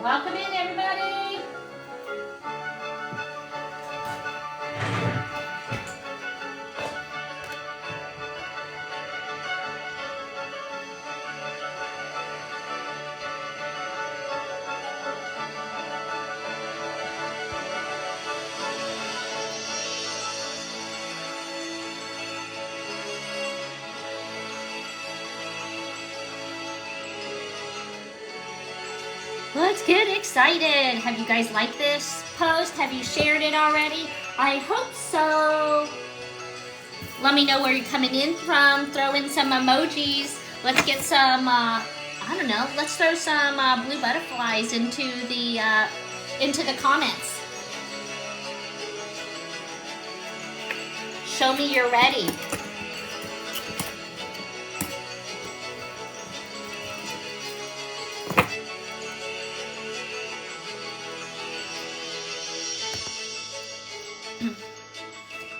Welcome in, everybody. Let's get excited. Have you guys liked this post? Have you shared it already? I hope so. Let me know where you're coming in from. Throw in some emojis. Let's get some, I don't know, let's throw some blue butterflies into the comments. Show me you're ready.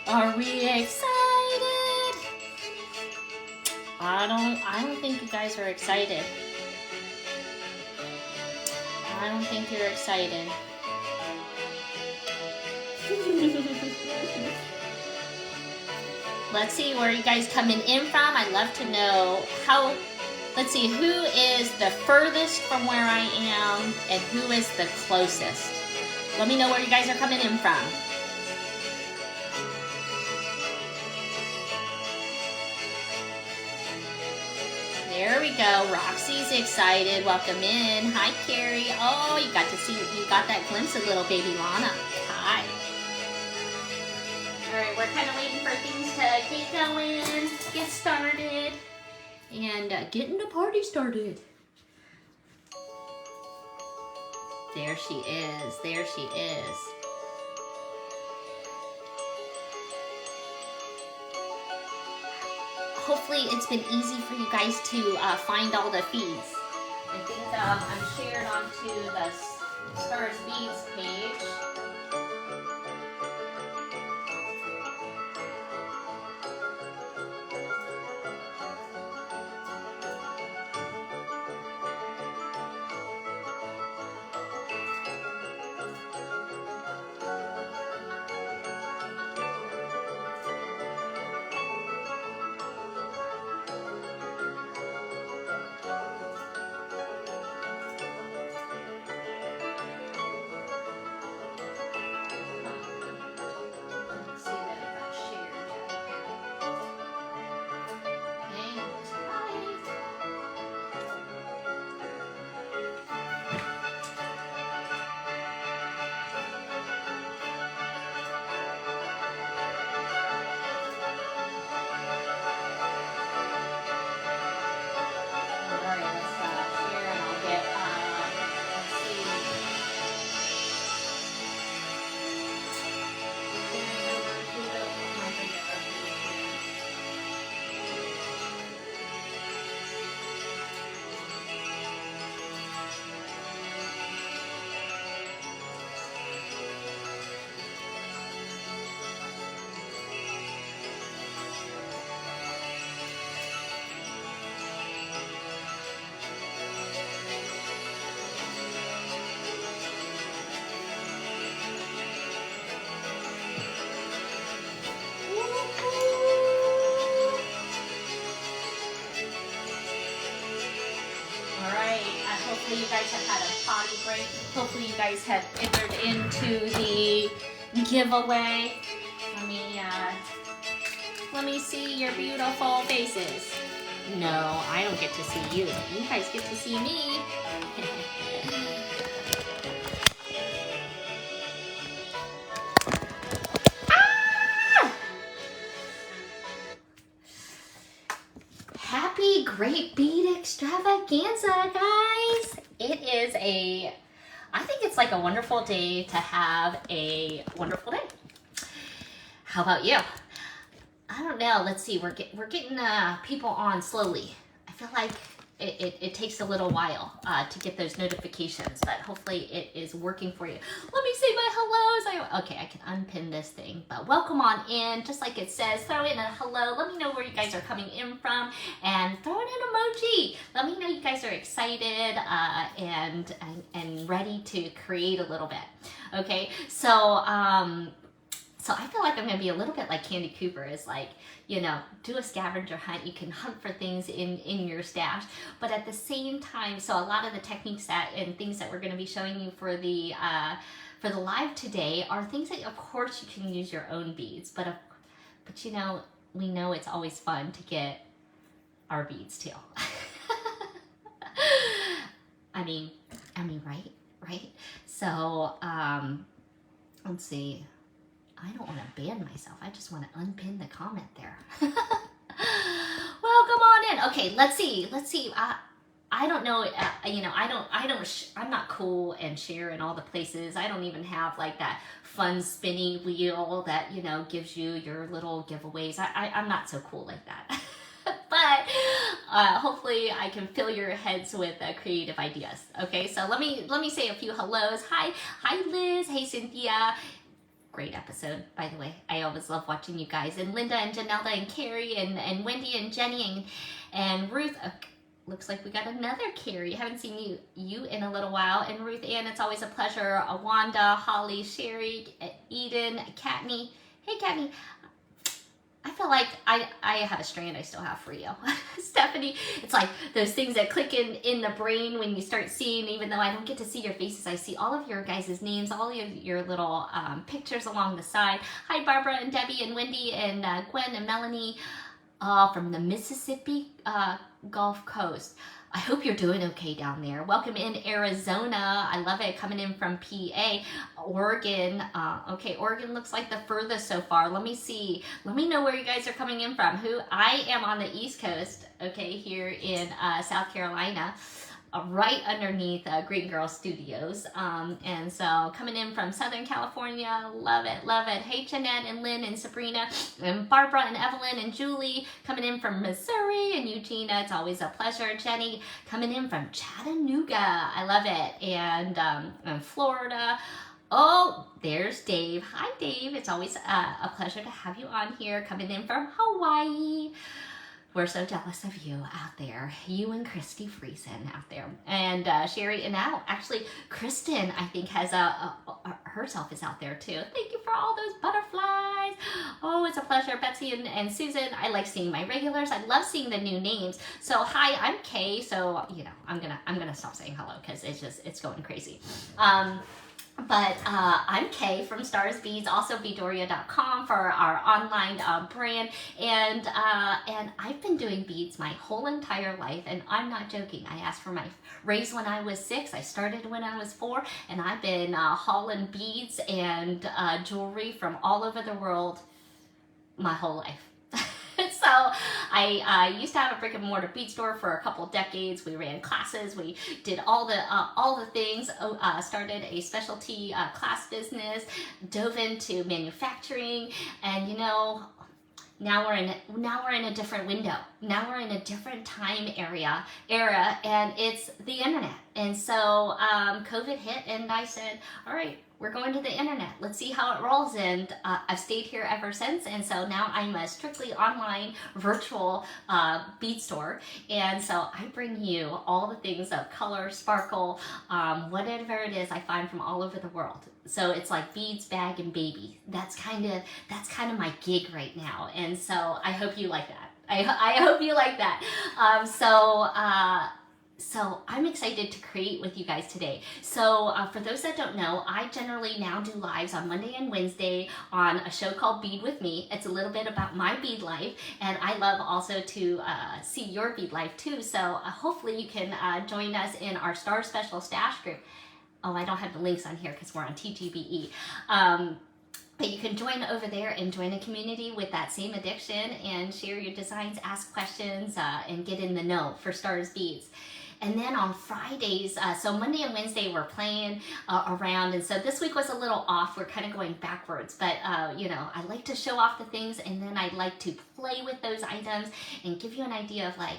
Are we excited? I don't think you guys are excited. I don't think you're excited. Let's see where you guys coming in from. I'd love to know how, let's see, who is the furthest from where I am and who is the closest. Let me know where you guys are coming in from. There we go. Roxy's excited. Welcome in. Hi, Carrie. Oh, you got that glimpse of little baby Lana. Hi. All right, we're kind of waiting for things to get going, get started, and getting the party started. There she is. There she is. Hopefully it's been easy for you guys to find all the feeds. I think I'm shared onto the Stars Beads page. Hopefully you guys have had a potty break. Hopefully you guys have entered into the giveaway. Let me see your beautiful faces. No, I don't get to see you. You guys get to see me. Happy Great Bead Extravaganza, guys! It is I think it's like a wonderful day to have a wonderful day. How about you? I don't know. Let's see. We're getting people on slowly. I feel like it takes a little while to get those notifications, but hopefully it is working for you. Let me say my hellos. Okay, I can unpin this thing, but welcome on in. Just like it says, throw in a hello. Let me know where you guys are coming in from, and throw in an emoji. Let me know you guys are excited and ready to create a little bit. Okay, so so I feel like I'm gonna be a little bit like Candy Cooper, is like, you know, do a scavenger hunt. You can hunt for things in your stash, but at the same time, so a lot of the techniques and things that we're gonna be showing you for the live today are things that, of course, you can use your own beads, but you know, we know it's always fun to get our beads too. I mean, right? So let's see. I don't want to ban myself. I just want to unpin the comment there. Well, come on in. Okay, let's see. I don't know. You know, I'm not cool and share in all the places. I don't even have like that fun spinny wheel that, you know, gives you your little giveaways. I'm not so cool like that. But hopefully I can fill your heads with creative ideas. Okay, so let me say a few hellos. Hi Liz. Hey Cynthia. Great episode, by the way. I always love watching you guys. And Linda and Janelda and Carrie and Wendy and Jenny and Ruth. Looks like we got another Carrie. Haven't seen you in a little while. And Ruth Ann, it's always a pleasure. Wanda, Holly, Sherry, Eden, Katney. Hey Katney. I feel like I have a strand I still have for you. Stephanie, it's like those things that click in the brain when you start seeing, even though I don't get to see your faces, I see all of your guys' names, all of your little pictures along the side. Hi, Barbara and Debbie and Wendy and Gwen and Melanie from the Mississippi Gulf Coast. I hope you're doing okay down there. Welcome in Arizona. I love it, coming in from PA. Oregon. Okay, Oregon looks like the furthest so far. Let me see. Let me know where you guys are coming in from. I am on the East Coast, okay, here in South Carolina. Right underneath Green Girl Studios. And so coming in from Southern California, love it. Hey Jeanette and Lynn and Sabrina and Barbara and Evelyn and Julie coming in from Missouri and Eugenia, it's always a pleasure. Jenny coming in from Chattanooga, I love it. And Florida. Oh, there's Dave. Hi Dave, it's always a pleasure to have you on here, coming in from Hawaii. We're so jealous of you out there. You and Christy Friesen out there. And Sherry, and now actually Kristen, I think, has herself is out there too. Thank you for all those butterflies. Oh, it's a pleasure. Betsy and Susan, I like seeing my regulars. I love seeing the new names. So hi, I'm Kay. So, you know, I'm gonna stop saying hello because it's going crazy. But I'm Kay from Stars Beads, also beadoria.com for our online brand, and I've been doing beads my whole entire life, and I'm not joking. I asked for my raise when I was 6. I started when I was 4, and I've been hauling beads and jewelry from all over the world my whole life. So I used to have a brick and mortar bead store for a couple decades. We ran classes. We did all the things. Started a specialty class business. Dove into manufacturing, and you know, now we're in a different window. Now we're in a different time era, and it's the internet. And so COVID hit, and I said, all right, we're going to the internet. Let's see how it rolls. And I've stayed here ever since. And so now I'm a strictly online virtual bead store. And so I bring you all the things of color, sparkle, whatever it is I find from all over the world. So it's like beads, bag, and baby. That's kind of my gig right now. And so I hope you like that. I hope you like that. So I'm excited to create with you guys today. So for those that don't know, I generally now do lives on Monday and Wednesday on a show called Bead With Me. It's a little bit about my bead life, and I love also to see your bead life too. So hopefully you can join us in our Star Special Stash group. Oh, I don't have the links on here because we're on TGBE. But you can join over there and join a community with that same addiction and share your designs, ask questions, and get in the know for Stars Beads. And then on Fridays, so Monday and Wednesday we're playing around, and so this week was a little off. We're kind of going backwards, but you know, I like to show off the things, and then I like to play with those items and give you an idea of like,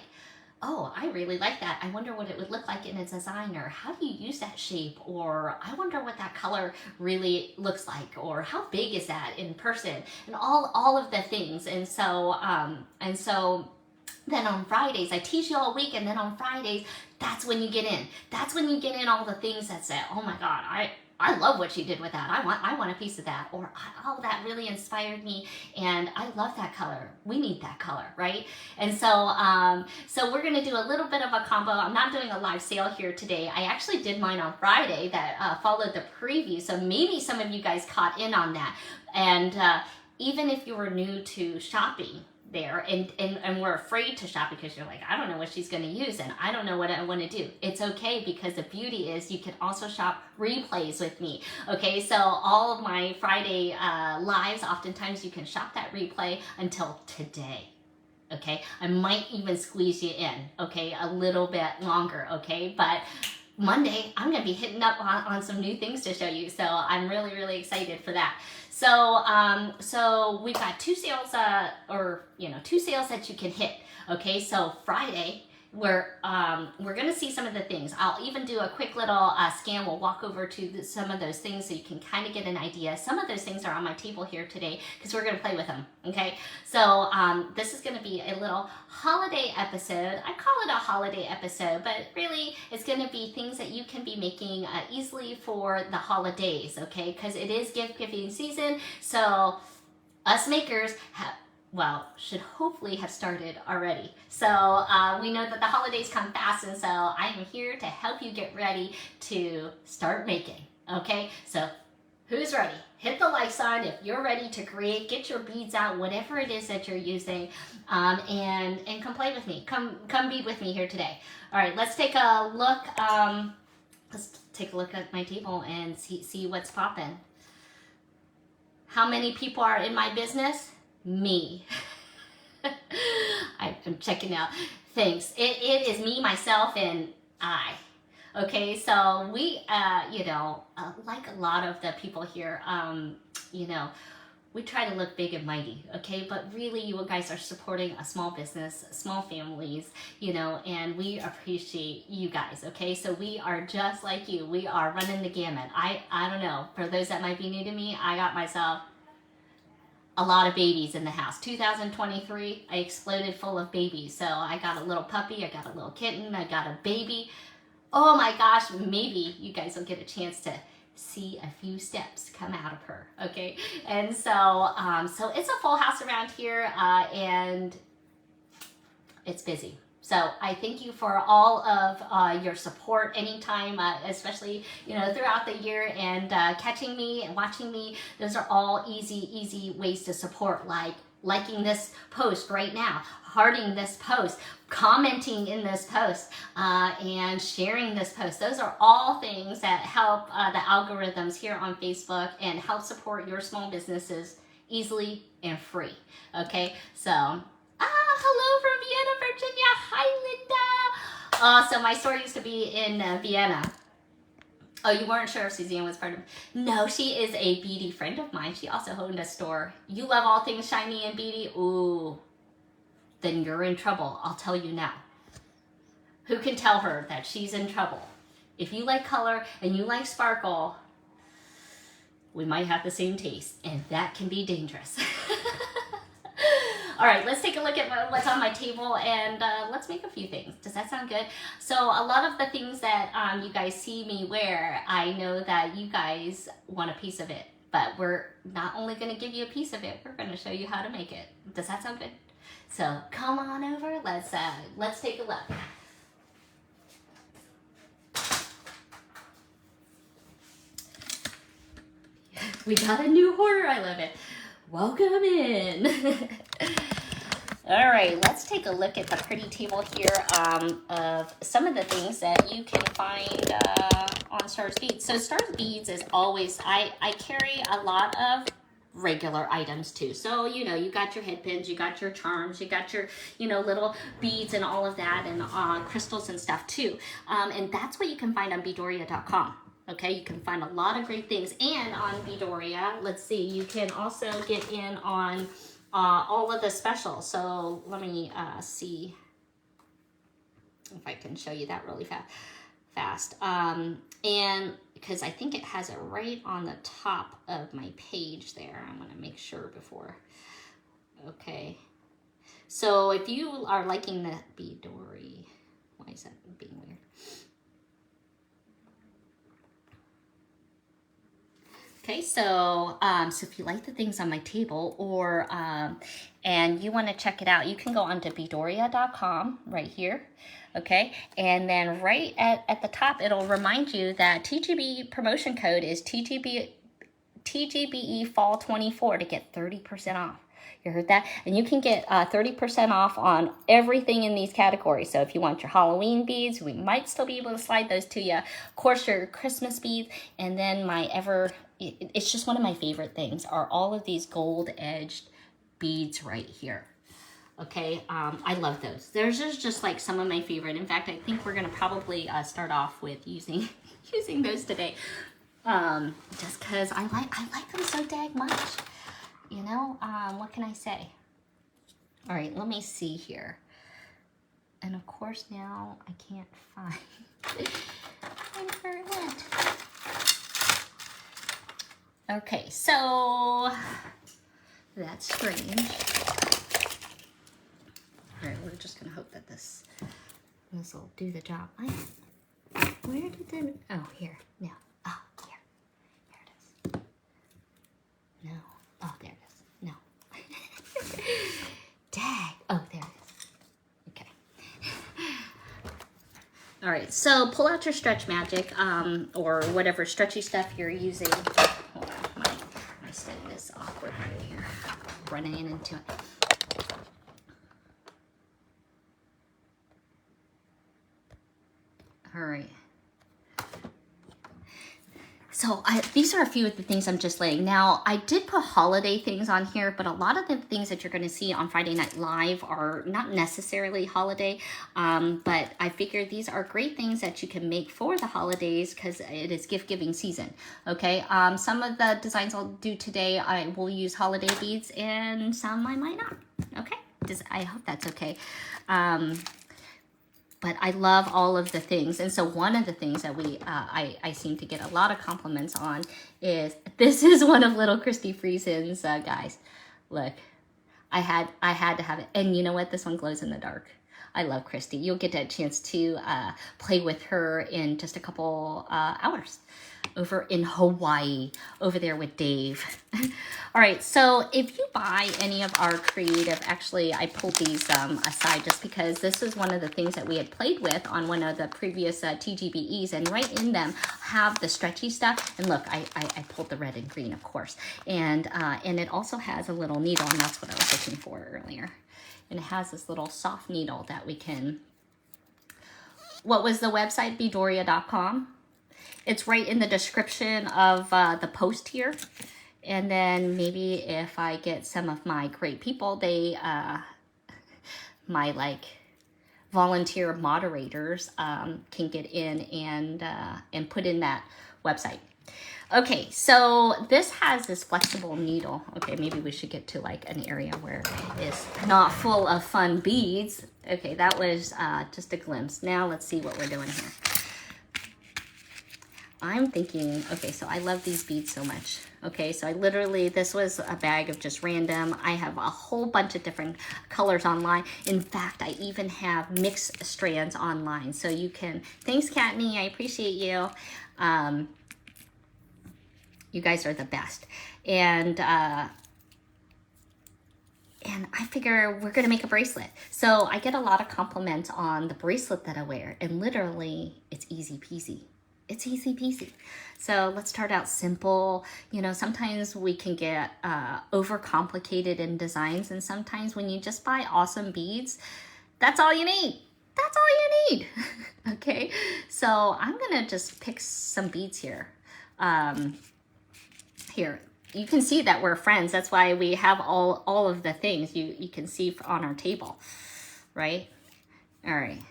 oh, I really like that. I wonder what it would look like in a design, or how do you use that shape, or I wonder what that color really looks like, or how big is that in person, and all of the things. And so then on Fridays, I teach you all week, and then on Fridays, that's when you get in. That's when you get in all the things that say, oh my God, I love what you did with that. I want a piece of that. Or, oh, that really inspired me, and I love that color. We need that color, right? And so we're gonna do a little bit of a combo. I'm not doing a live sale here today. I actually did mine on Friday that followed the preview, so maybe some of you guys caught in on that. And even if you were new to shopping there and we're afraid to shop because you're like, I don't know what she's going to use and I don't know what I want to do. It's okay, because the beauty is you can also shop replays with me. Okay, so all of my Friday lives, oftentimes you can shop that replay until today. Okay, I might even squeeze you in, okay, a little bit longer, okay, but Monday I'm going to be hitting up on some new things to show you, so I'm really, really excited for that. So we've got two sales, two sales that you can hit. Okay, so Friday we're gonna see some of the things. I'll even do a quick little scan. We'll walk over to some of those things so you can kind of get an idea. Some of those things are on my table here today because we're gonna play with them. Okay, so this is gonna be a little holiday episode. I call it a holiday episode, but really it's gonna be things that you can be making easily for the holidays. Okay, because it is gift giving season, so us makers should hopefully have started already. So we know that the holidays come fast, and so I am here to help you get ready to start making. Okay, so who's ready? Hit the like sign if you're ready to create. Get your beads out, whatever it is that you're using, and come play with me. Come bead with me here today. All right, let's take a look. Let's take a look at my table and see what's popping. How many people are in my business? Me. I'm checking out. Thanks. It is me, myself, and I. Okay, so we, like a lot of the people here, we try to look big and mighty, okay? But really, you guys are supporting a small business, small families, and we appreciate you guys, okay? So we are just like you. We are running the gamut. I don't know. For those that might be new to me, I got myself a lot of babies in the house. 2023, I exploded full of babies. So I got a little puppy, I got a little kitten, I got a baby. Oh my gosh, maybe you guys will get a chance to see a few steps come out of her, okay? And so it's a full house around here, and it's busy. So I thank you for all of your support anytime, especially, throughout the year, and catching me and watching me. Those are all easy ways to support, like liking this post right now, hearting this post, commenting in this post, and sharing this post. Those are all things that help the algorithms here on Facebook and help support your small businesses easily and free. Okay, so hello from Vienna, Virginia. Hi, Linda. So my store used to be in Vienna. Oh, you weren't sure if Suzanne was part of... No, she is a beady friend of mine. She also owned a store. You love all things shiny and beady? Ooh, then you're in trouble. I'll tell you now. Who can tell her that she's in trouble? If you like color and you like sparkle, we might have the same taste, and that can be dangerous. All right, let's take a look at what's on my table, and let's make a few things. Does that sound good? So a lot of the things that you guys see me wear, I know that you guys want a piece of it, but we're not only going to give you a piece of it, we're going to show you how to make it. Does that sound good? So come on over, let's take a look. We got a new hoarder, I love it. Welcome in. All right, let's take a look at the pretty table here of some of the things that you can find on Stars Beads. So Stars Beads is always, I carry a lot of regular items too. So, you got your head pins, you got your charms, you got your, little beads and all of that, and crystals and stuff too. And that's what you can find on Beadoria.com. Okay, you can find a lot of great things. And on Beadoria, let's see, you can also get in on all of the specials. So let me see. if I can show you that really fast. And because I think it has it right on the top of my page there. I'm gonna make sure before. Okay. So if you are liking the Beading, why is that being weird? Okay, so if you like the things on my table, or and you want to check it out, you can go onto beadoria.com right here. Okay, and then right at the top, it'll remind you that TGBE promotion code is TGBE Fall 24 to get 30% off. You heard that? And you can get 30% off on everything in these categories. So if you want your Halloween beads, we might still be able to slide those to you. Of course, your Christmas beads, and then it's just one of my favorite things are all of these gold edged beads right here. Okay, I love those. There's just like some of my favorite. In fact, I think we're gonna probably start off with using those today, just because I like them so dang much. You know, what can I say? All right, let me see here. And of course now I can't find where it went. Okay, so that's strange. All right, we're just gonna hope that this will do the job. Where did the, oh, here, no, oh, here, there it is. No, oh, there it is, no. Dang, oh, there it is, okay. All right, so pull out your Stretch Magic, or whatever stretchy stuff you're using. Hold on, my stand is awkward right here, running into it. All right. So these are a few of the things I'm just laying. Now, I did put holiday things on here, but a lot of the things that you're going to see on Friday Night Live are not necessarily holiday, but I figured these are great things that you can make for the holidays because it is gift-giving season, okay? Some of the designs I'll do today, I will use holiday beads, and some I might not, okay? I hope that's okay. But I love all of the things. And so one of the things that I seem to get a lot of compliments on is, this is one of little Christy Friesen's, guys. Look, I had to have it. And you know what? This one glows in the dark. I love Christy. You'll get a chance to play with her in just a couple hours over in Hawaii, over there with Dave. All right, so if you buy any of our creative, actually I pulled these aside just because this is one of the things that we had played with on one of the previous TGBEs, and right in them have the stretchy stuff. And look, I pulled the red and green, of course, and it also has a little needle, and that's what I was looking for earlier. And it has this little soft needle that we can, what was the website? Beadoria.com. It's right in the description of the post here. And then maybe if I get some of my great people, they, my like volunteer moderators can get in and put in that website. Okay, so this has this flexible needle. Okay, maybe we should get to like an area where it's not full of fun beads. Okay, that was just a glimpse. Now let's see what we're doing here. I'm thinking, okay, so I love these beads so much. Okay, so I literally, this was a bag of just random. I have a whole bunch of different colors online. In fact, I even have mixed strands online. So you can, thanks Katney, I appreciate you. You guys are the best. And I figure we're gonna make a bracelet. So I get a lot of compliments on the bracelet that I wear, and literally it's easy peasy. It's easy peasy. So let's start out simple. You know, sometimes we can get overcomplicated in designs, and sometimes when you just buy awesome beads, that's all you need. That's all you need. Okay, so I'm gonna just pick some beads here. Here, you can see that we're friends. That's why we have all of the things you can see on our table, right? All right.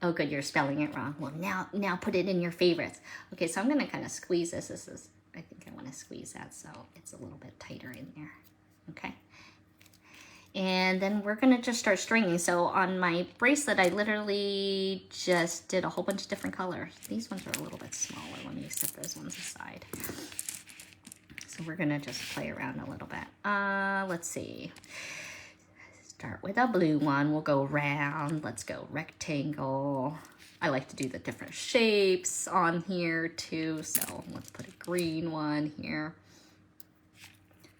Oh, good, you're spelling it wrong. Well, now put it in your favorites. Okay, so I'm gonna kind of squeeze this. I think I wanna squeeze that so it's a little bit tighter in there, okay? And then we're gonna just start stringing. So on my bracelet, I literally just did a whole bunch of different colors. These ones are a little bit smaller. Let me set those ones aside. So we're gonna just play around a little bit. Let's see. Start with a blue one. We'll go round. Let's go rectangle. I like to do the different shapes on here too. So let's put a green one here.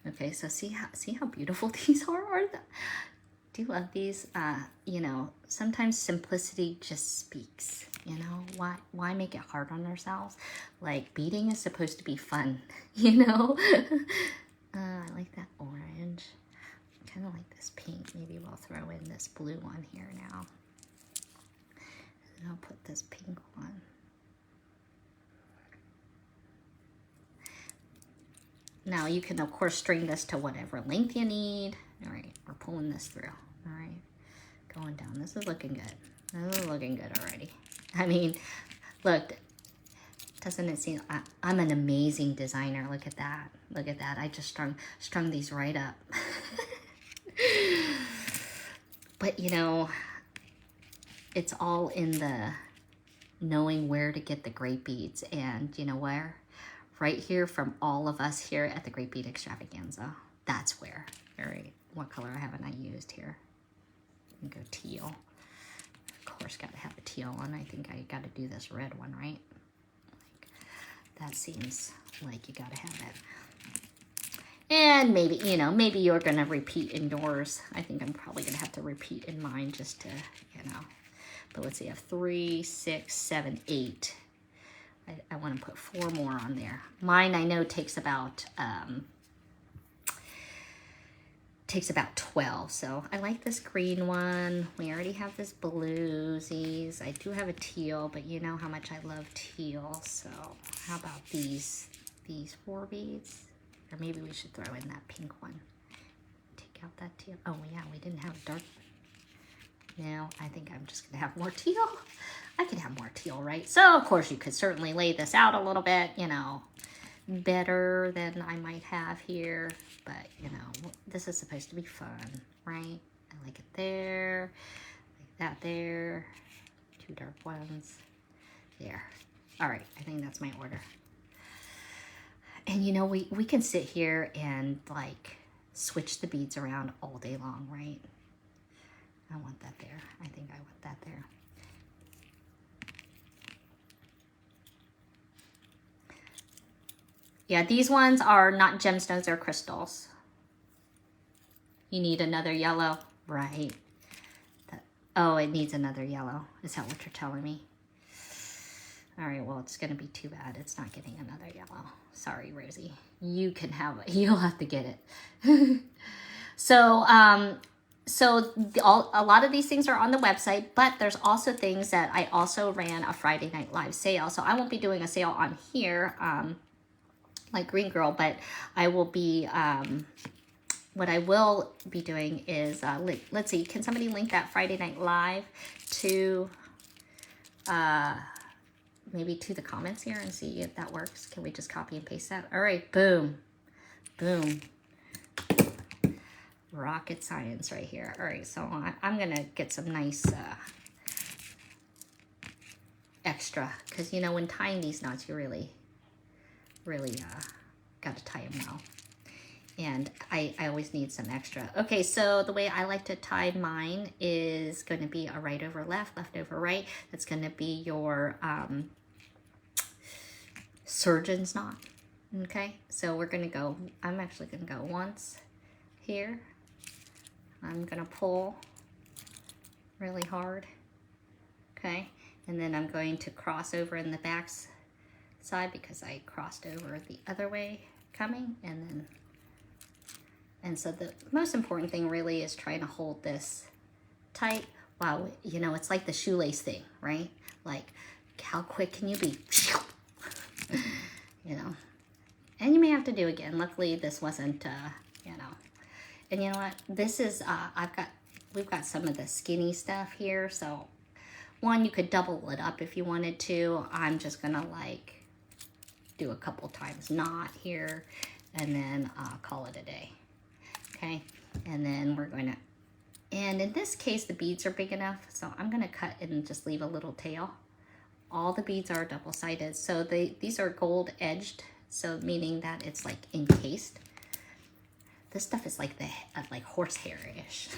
Okay, so see how beautiful these are? Do you love these? You know, sometimes simplicity just speaks. You know, why make it hard on ourselves? Like, beading is supposed to be fun, you know? I like that orange. I kind of like this pink. Maybe we'll throw in this blue one here now. And I'll put this pink one. Now you can, of course, string this to whatever length you need. All right, we're pulling this through. All right, going down. This is looking good. This is looking good already. I mean, look, doesn't it seem, I'm an amazing designer. Look at that. Look at that. I just strung these right up. But, you know, it's all in the knowing where to get the great beads. And you know where? Right here from all of us here at the Great Bead Extravaganza. That's where. All right, what color haven't I used here? I'm gonna go teal. Of course, gotta have a teal one. I think I gotta do this red one, right? Like, that seems like you gotta have it. And maybe, you know, maybe you're gonna repeat in yours. I think I'm probably gonna have to repeat in mine just to, you know. But let's see, I have 3, 6, 7, 8. I want to put 4 more on there. Mine, I know, takes about 12. So I like this green one. We already have this bluesies. I do have a teal, but you know how much I love teal. So how about these 4 beads? Or maybe we should throw in that pink one. Take out that teal. Oh yeah, we didn't have a dark one. No, I think I'm just gonna have more teal. I could have more teal, right? So, of course, you could certainly lay this out a little bit, you know, better than I might have here. But, you know, this is supposed to be fun, right? I like it there, like that there, 2 dark ones, there. All right, I think that's my order. And, you know, we can sit here and, like, switch the beads around all day long, right? I want that there. I think I want that there. Yeah, these ones are not gemstones, they're crystals. You need another yellow, right? Oh, it needs another yellow. Is that what you're telling me? All right, well, it's gonna be too bad. It's not getting another yellow. Sorry, Rosie. You can have it. You'll have to get it. So, a lot of these things are on the website, but there's also things that I also ran a Friday Night Live sale. So I won't be doing a sale on here, like Green Girl, but I will be, what I will be doing is, let's see, can somebody link that Friday Night Live to, maybe to the comments here and see if that works? Can we just copy and paste that? All right, boom, boom. Rocket science right here. All right, so I'm gonna get some nice extra, because you know, when tying these knots, you really got to tie them well. And I always need some extra. Okay, so the way I like to tie mine is going to be a right over left, left over right. That's going to be your surgeon's knot. Okay, so we're going to go, I'm actually going to go once here. I'm going to pull really hard. Okay, and then I'm going to cross over in the back side because I crossed over the other way coming, and so the most important thing really is trying to hold this tight. Wow, you know, it's like the shoelace thing, right? Like, how quick can you be? You know, and you may have to do again. Luckily, this wasn't, you know, and you know what? This is, we've got some of the skinny stuff here. So one, you could double it up if you wanted to. I'm just gonna like do a couple times knot here and then call it a day. Okay, And then we're going to, and in this case, the beads are big enough, so I'm going to cut and just leave a little tail. All the beads are double-sided, so these are gold edged, so meaning that it's like encased. This stuff is like like horsehair-ish.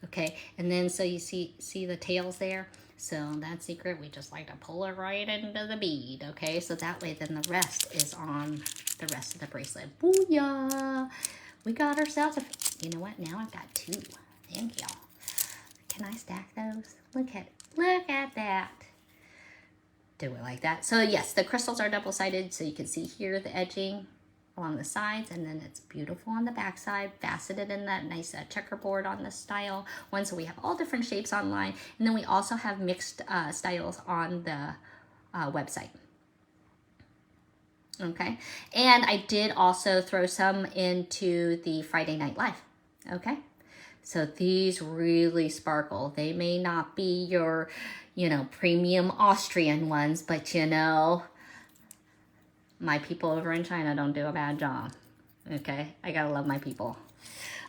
Okay, and then so you see the tails there. So that secret, we just like to pull it right into the bead. Okay, so that way then the rest is on the rest of the bracelet. Booyah! We got ourselves you know what? Now I've got 2. Thank you. Can I stack those? Look at that. Do it like that. So yes, the crystals are double-sided, so you can see here the edging along the sides, and then it's beautiful on the back side, faceted in that nice checkerboard on the style one. So we have all different shapes online, and then we also have mixed styles on the website. Okay, and I did also throw some into the Friday Night Live. Okay, so these really sparkle. They may not be your, you know, premium Austrian ones, but you know, my people over in China don't do a bad job. Okay, I gotta love my people.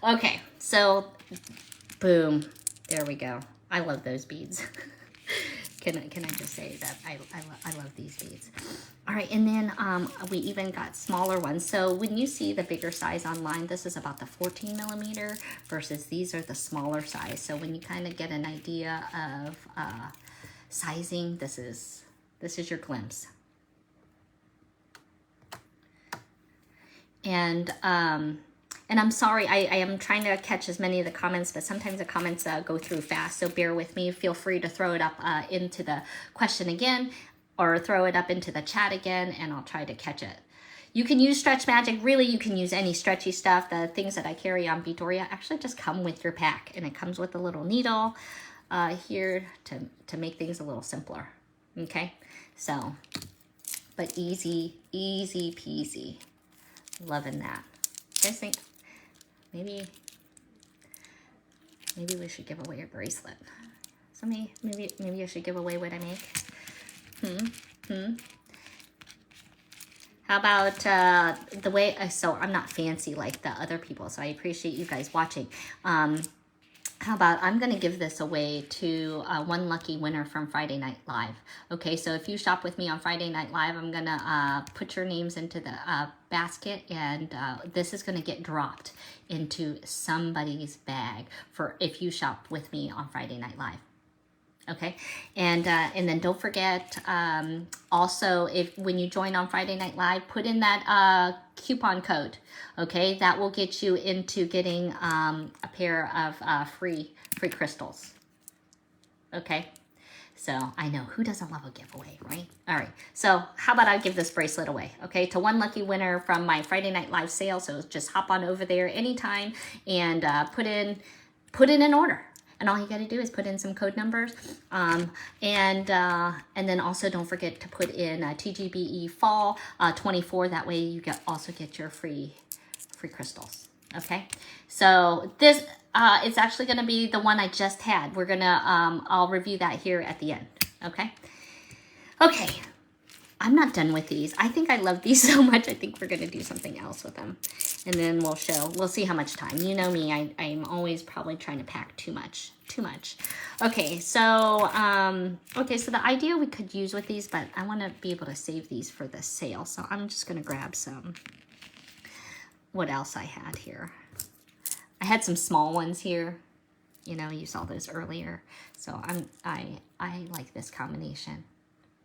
Okay, so boom, there we go. I love those beads. Can I just say that I love these beads. All right, and then we even got smaller ones. So when you see the bigger size online, this is about the 14 millimeter versus these are the smaller size. So when you kind of get an idea of sizing, this is your glimpse. And I'm sorry, I am trying to catch as many of the comments, but sometimes the comments go through fast, so bear with me. Feel free to throw it up into the question again, or throw it up into the chat again, and I'll try to catch it. You can use Stretch Magic. Really, you can use any stretchy stuff. The things that I carry on Beadoria actually just come with your pack, and it comes with a little needle here to make things a little simpler. Okay, so, but easy peasy. Loving that. You guys think maybe we should give away a bracelet? So maybe I should give away what I make. How about the way so I'm not fancy like the other people, so I appreciate you guys watching. How about I'm going to give this away to one lucky winner from Friday Night Live. Okay, so if you shop with me on Friday Night Live, I'm going to put your names into the basket, and this is going to get dropped into somebody's bag for if you shop with me on Friday Night Live. Okay, and then don't forget, also, when you join on Friday Night Live, put in that coupon code. Okay, that will get you into getting a pair of free crystals. Okay, so I know who doesn't love a giveaway, right? All right, so how about I give this bracelet away? Okay, to one lucky winner from my Friday Night Live sale. So just hop on over there anytime and put in an order. And all you got to do is put in some code numbers, and then also don't forget to put in TGBE Fall 24. That way you also get your free crystals. Okay, so this is actually going to be the one I just had. We're gonna I'll review that here at the end. Okay. I'm not done with these. I think I love these so much. I think we're going to do something else with them. And then we'll see how much time. You know me, I'm always probably trying to pack too much. Okay, so the idea we could use with these, but I want to be able to save these for the sale. So I'm just going to grab some. What else I had here? I had some small ones here. You know, you saw those earlier. So I like this combination.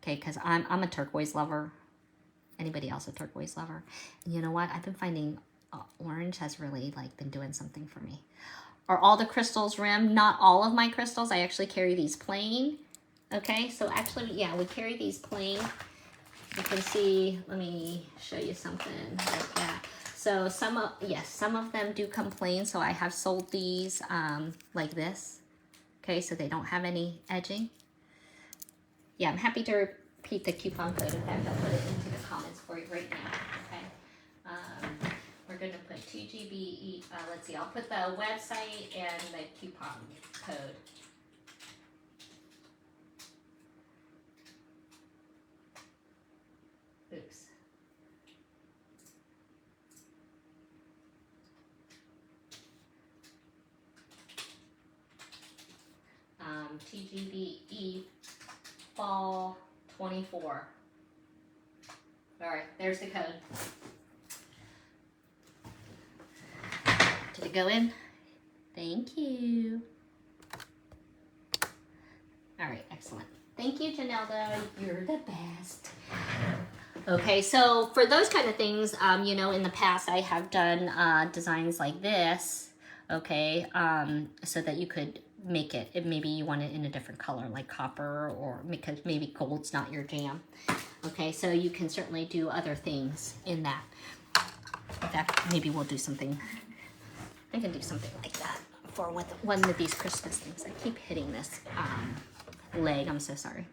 Okay, because I'm a turquoise lover. Anybody else a turquoise lover? And you know what? I've been finding orange has really been doing something for me. Are all the crystals rimmed? Not all of my crystals. I actually carry these plain. Okay, so actually, yeah, we carry these plain. You can see, let me show you something like that. So some of them do come plain. So I have sold these like this. Okay, so they don't have any edging. Yeah, I'm happy to repeat the coupon code. In fact, I'll put it into the comments for you right now. Okay. We're going to put TGBE. Let's see. I'll put the website and the coupon code. Oops. TGBE Fall 24. All right, there's the code. Did it go in? Thank you. All right, excellent. Thank you, Janelda. You're the best. Okay, so for those kind of things, you know, in the past I have done designs like this, okay, so that you could make it, maybe you want it in a different color, like copper, or because maybe gold's not your jam. Okay, so you can certainly do other things in that. In fact, maybe we'll do something, I can do something like that for one of these Christmas things. I keep hitting this leg, I'm so sorry.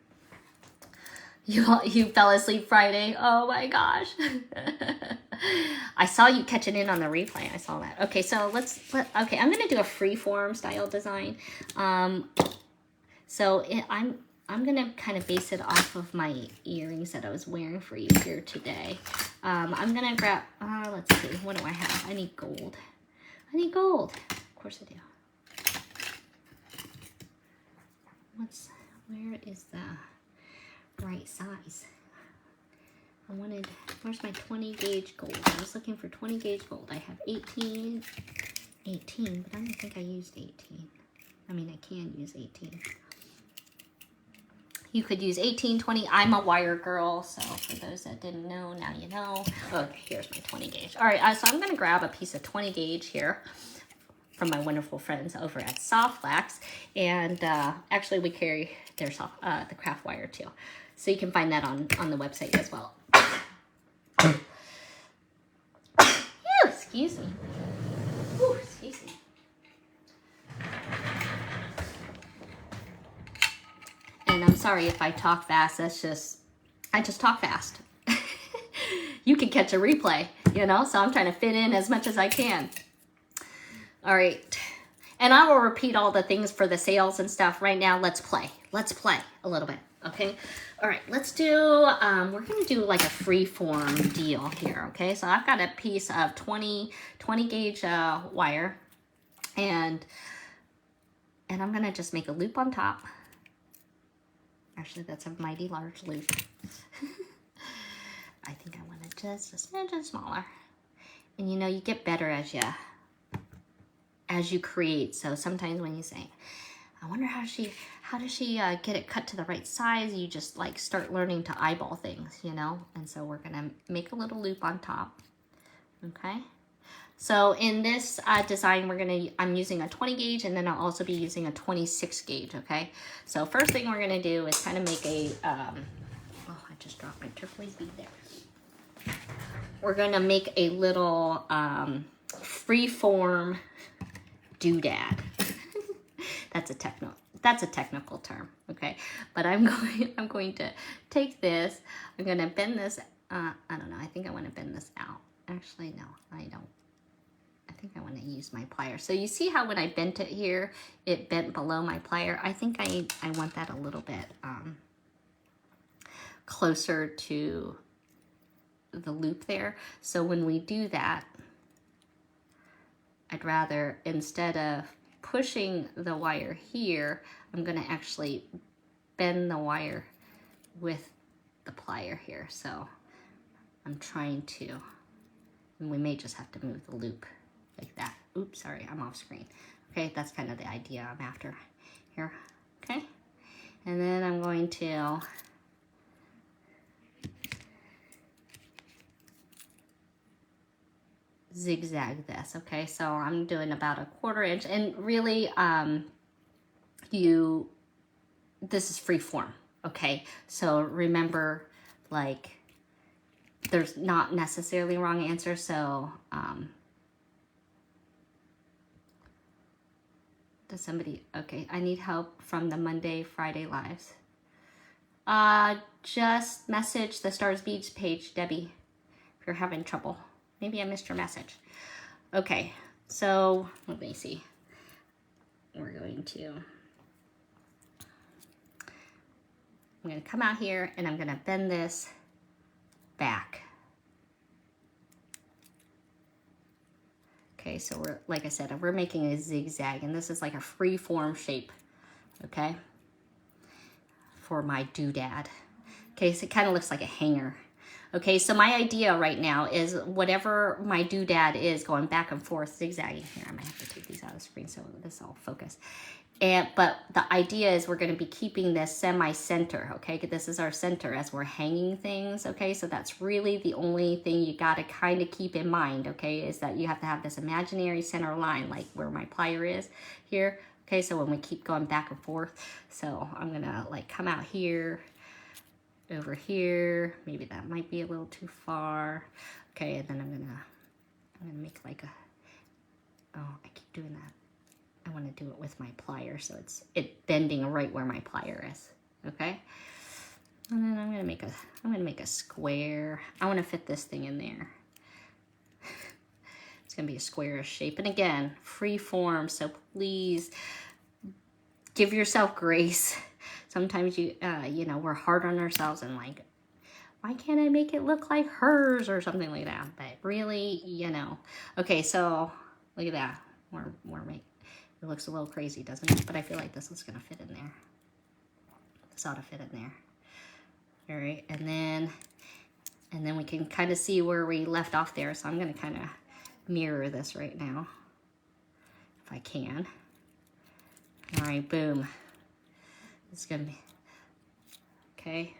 You fell asleep Friday. Oh my gosh. I saw you catching in on the replay. I saw that. Okay, so okay, I'm gonna do a freeform style design. I'm gonna kind of base it off of my earrings that I was wearing for you here today. I'm gonna grab, let's see, what do I have? I need gold. I need gold. Of course I do. Where is the right size? I wanted, where's my 20 gauge gold? I was looking for 20 gauge gold. I have 18, but I don't think I used 18. I mean, I can use 18. You could use 18, 20. I'm a wire girl, so for those that didn't know, now you know. Okay, here's my 20 gauge. All right, so I'm gonna grab a piece of 20 gauge here from my wonderful friends over at Soft Flax, and actually we carry their the craft wire too, so you can find that on the website as well. Excuse me. Ooh, excuse me. And I'm sorry if I talk fast. That's just, I just talk fast. You can catch a replay, you know, so I'm trying to fit in as much as I can. All right, and I will repeat all the things for the sales and stuff. Right now, let's play a little bit, okay? All right, let's do, we're gonna do like a freeform deal here, okay? So I've got a piece of 20 gauge wire, and I'm gonna just make a loop on top. Actually, that's a mighty large loop. I think I want it just a smidgen smaller. And you know, you get better as you create. So sometimes when you say, I wonder how does she get it cut to the right size, you just like start learning to eyeball things, you know? And so we're gonna make a little loop on top, okay? So in this design, I'm using a 20 gauge, and then I'll also be using a 26 gauge, okay? So first thing we're gonna do is kind of make a, oh, I just dropped my turquoise bead there. We're gonna make a little freeform doodad. That's a technical term, okay? But I'm going to take this, I'm gonna bend this, I don't know, I think I wanna bend this out. Actually, no, I don't. I think I want to use my plier. So you see how when I bent it here, it bent below my plier? I think I want that a little bit closer to the loop there. So when we do that, I'd rather, instead of pushing the wire here, I'm going to actually bend the wire with the plier here. So I'm trying to, and we may just have to move the loop like that. Oops, sorry, I'm off screen. Okay, that's kind of the idea I'm after here, okay? And then I'm going to zigzag this, okay? So I'm doing about a 1/4 inch, and really, this is free form, okay? So remember, like, there's not necessarily a wrong answer, so, does somebody, okay, I need help from the Monday, Friday lives. Just message the Stars Beads page, Debbie, if you're having trouble. Maybe I missed your message. Okay, so let me see. I'm going to come out here and I'm going to bend this back. Okay, so we're, like I said, we're making a zigzag, and this is like a free form shape, okay? for my doodad. Okay, so it kind of looks like a hanger. Okay, so my idea right now is whatever my doodad is going back and forth, zigzagging here. I might have to take these out of the screen so this will focus. But the idea is we're going to be keeping this semi-center, okay? This is our center as we're hanging things, okay? So that's really the only thing you got to kind of keep in mind, okay? Is that you have to have this imaginary center line, like where my plier is here, okay? So when we keep going back and forth, so I'm going to like come out here, over here, maybe that might be a little too far. Okay, and then I'm gonna make like a, oh, I keep doing that. I want to do it with my plier, so it's bending right where my plier is. Okay, and then I'm gonna make a square. I want to fit this thing in there. It's gonna be a squarish shape, and again, free form. So please give yourself grace. Sometimes you know, we're hard on ourselves and like, why can't I make it look like hers or something like that? But really, you know. Okay, so look at that. It looks a little crazy, doesn't it? But I feel like this is gonna fit in there. This ought to fit in there. All right, and then we can kind of see where we left off there. So I'm gonna kind of mirror this right now, if I can. All right, boom. It's gonna be, okay.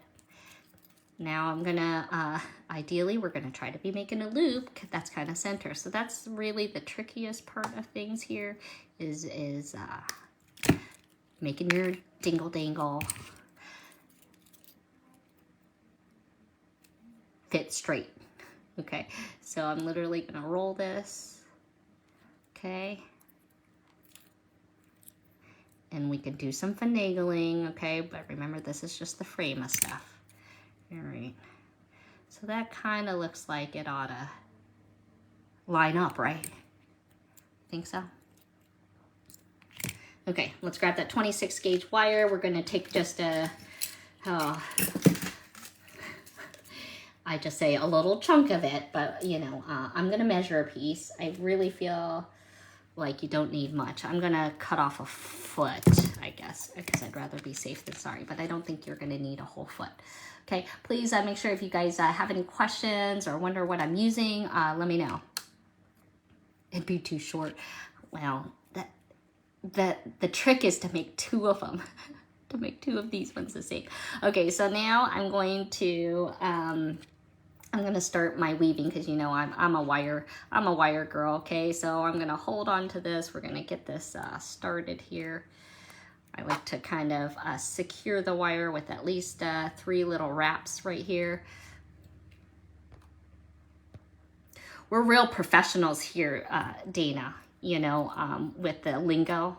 Now I'm gonna, ideally we're gonna try to be making a loop, 'cause that's kind of center. So that's really the trickiest part of things here is making your dingle dangle fit straight. Okay, so I'm literally gonna roll this, okay. And we could do some finagling, okay? But remember, this is just the frame of stuff. All right. So that kind of looks like it ought to line up, right? Think so? Okay, let's grab that 26 gauge wire. We're gonna take just a, I just say a little chunk of it, but you know, I'm gonna measure a piece. I really feel like you don't need much. I'm gonna cut off a foot, I guess, because I'd rather be safe than sorry, but I don't think you're gonna need a whole foot. Okay, please make sure if you guys have any questions or wonder what I'm using, let me know. It'd be too short. Well, the trick is to make two of them, to make two of these ones the same. Okay, so now I'm going to, I'm gonna start my weaving because you know I'm a wire girl. Okay, so I'm gonna hold on to this. We're gonna get this started here. I like to kind of secure the wire with at least 3 little wraps right here. We're real professionals here, Dana. You know, with the lingo.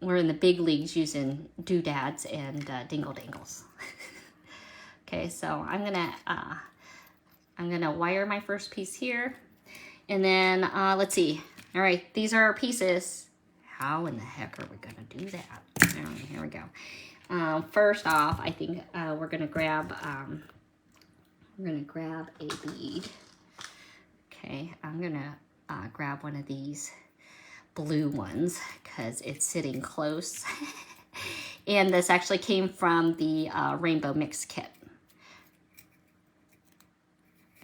We're in the big leagues using doodads and dingle dangles. Okay, so I'm gonna wire my first piece here, and then let's see. All right, these are our pieces. How in the heck are we gonna do that? All right, here we go. First off, I think we're gonna grab a bead. Okay, I'm gonna grab one of these blue ones because it's sitting close. And this actually came from the Rainbow Mix kit.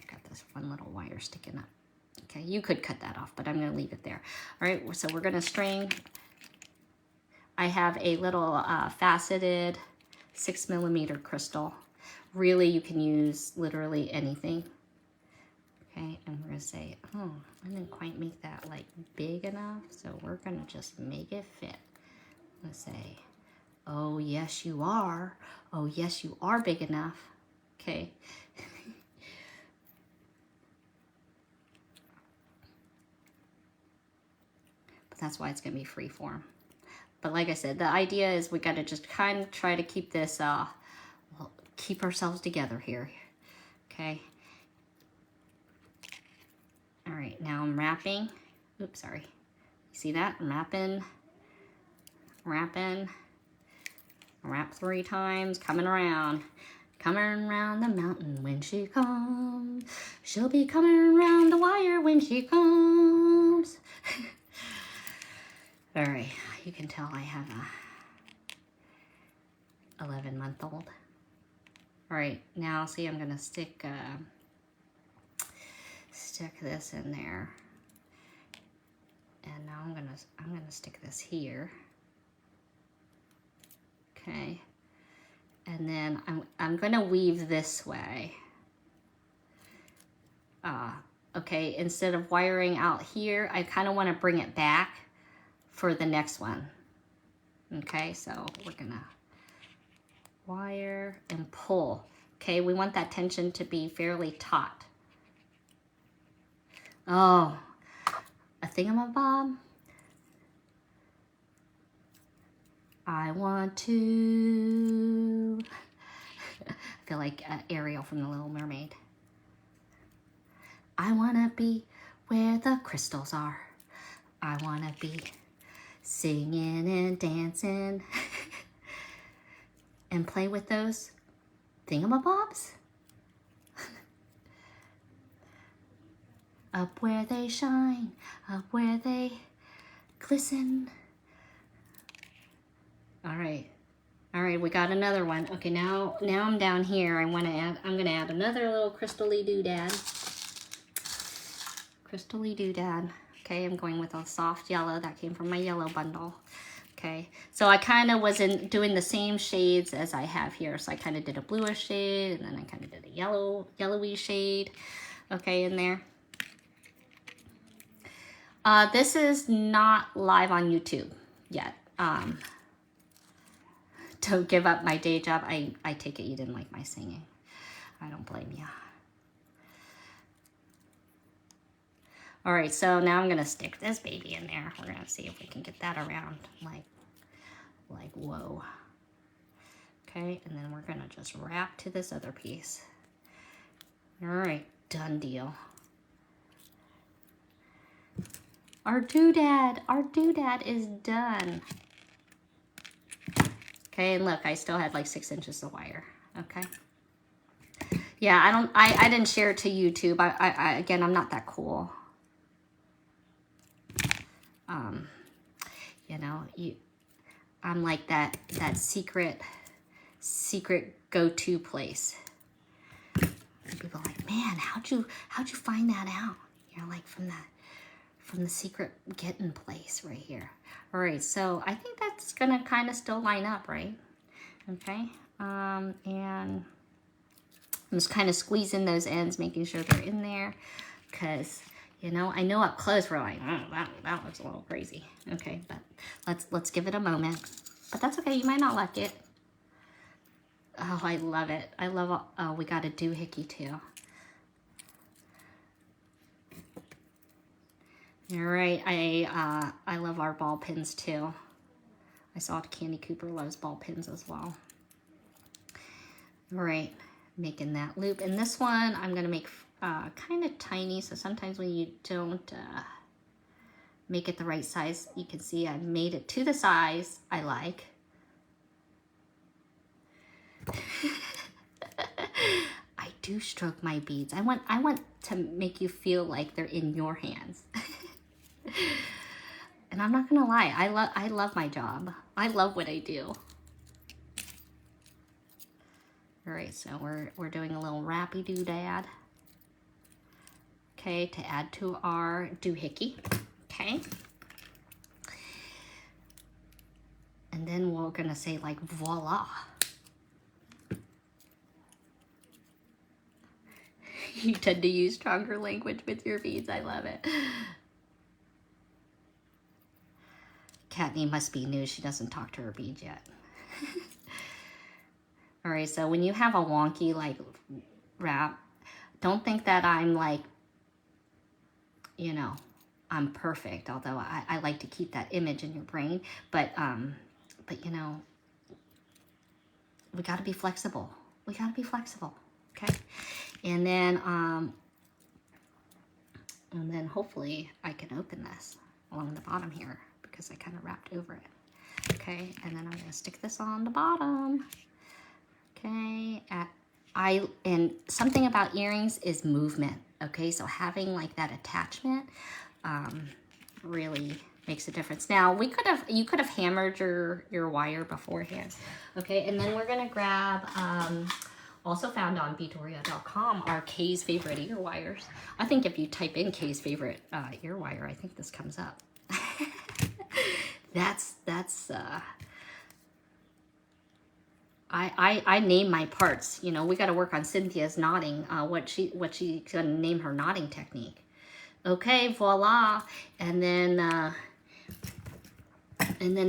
Got this one little wire sticking up. Okay, you could cut that off, but I'm gonna leave it there. All right, so we're gonna string. I have a little faceted 6mm crystal. Really, you can use literally anything. Okay, and we're gonna say, oh, I didn't quite make that like big enough, so we're gonna just make it fit. Let's say, oh yes you are. Oh yes you are big enough. Okay. But that's why it's gonna be free form. But like I said, the idea is we gotta just kind of try to keep this, keep ourselves together here. Okay. All right, now I'm wrapping. Oops, sorry. You see that? I'm wrapping. Wrap 3 times, coming around. Coming around the mountain when she comes. She'll be coming around the wire when she comes. All right, you can tell I have a 11-month-old. All right, now see, I'm gonna stick this in there, and now I'm gonna stick this here. Okay, and then I'm gonna weave this way. Okay, instead of wiring out here, I kind of want to bring it back for the next one. Okay, so we're gonna wire and pull. Okay, we want that tension to be fairly taut. Oh, a thingamabob. I want to. I feel like Ariel from The Little Mermaid. I wanna be where the crystals are. I wanna be singing and dancing and play with those thingamabobs. Up where they shine, up where they glisten. All right, we got another one. Okay, now I'm down here. I'm gonna add another little crystal-y doodad. Crystal-y doodad. Okay, I'm going with a soft yellow that came from my yellow bundle. Okay, so I kind of wasn't doing the same shades as I have here. So I kind of did a bluish shade, and then I kind of did a yellowy shade, okay, in there. This is not live on YouTube yet. Don't give up my day job. I take it you didn't like my singing. I don't blame you. All right, so now I'm gonna stick this baby in there. We're gonna see if we can get that around, like whoa. Okay, and then we're gonna just wrap to this other piece. All right, done deal. Our doodad is done. Okay, and look, I still had like 6 inches of wire, okay? Yeah, I didn't share it to YouTube. Again, I'm not that cool. You know, I'm like that secret go-to place. And people are like, man, how'd you find that out? You know, like from the secret getting place right here. All right, so I think that's gonna kind of still line up, right? Okay, and I'm just kind of squeezing those ends, making sure they're in there, because you know, I know up close we're like, oh, that looks a little crazy. Okay, but let's give it a moment. But that's okay, you might not like it. Oh, I love it. I love, oh, we got a doohickey too. All right, I love our ball pins too. I saw Candy Cooper loves ball pins as well. All right, making that loop. And this one I'm gonna make kind of tiny, so sometimes when you don't make it the right size, you can see I made it to the size I like. I do stroke my beads. I want to make you feel like they're in your hands. And I'm not gonna lie, I love my job. I love what I do. All right, so we're doing a little wrappy doodad. Okay, to add to our doohickey. Okay. And then we're gonna say like voila. You tend to use stronger language with your beads. I love it. Katney must be new. She doesn't talk to her beads yet. All right, so when you have a wonky like wrap, don't think that I'm like, you know, I'm perfect. Although I like to keep that image in your brain, but you know, we got to be flexible. We got to be flexible. Okay, and then hopefully I can open this along the bottom here because I kind of wrapped over it. Okay, and then I'm gonna stick this on the bottom. Okay, and something about earrings is movement. Okay, so having like that attachment really makes a difference. Now you could have hammered your wire beforehand. Okay, and then we're gonna grab also found on beadoria.com are Kay's favorite ear wires. I think if you type in Kay's favorite ear wire, I think this comes up. that's I name my parts. You know, we got to work on Cynthia's knotting. What she's gonna name her knotting technique. Okay, voila, and then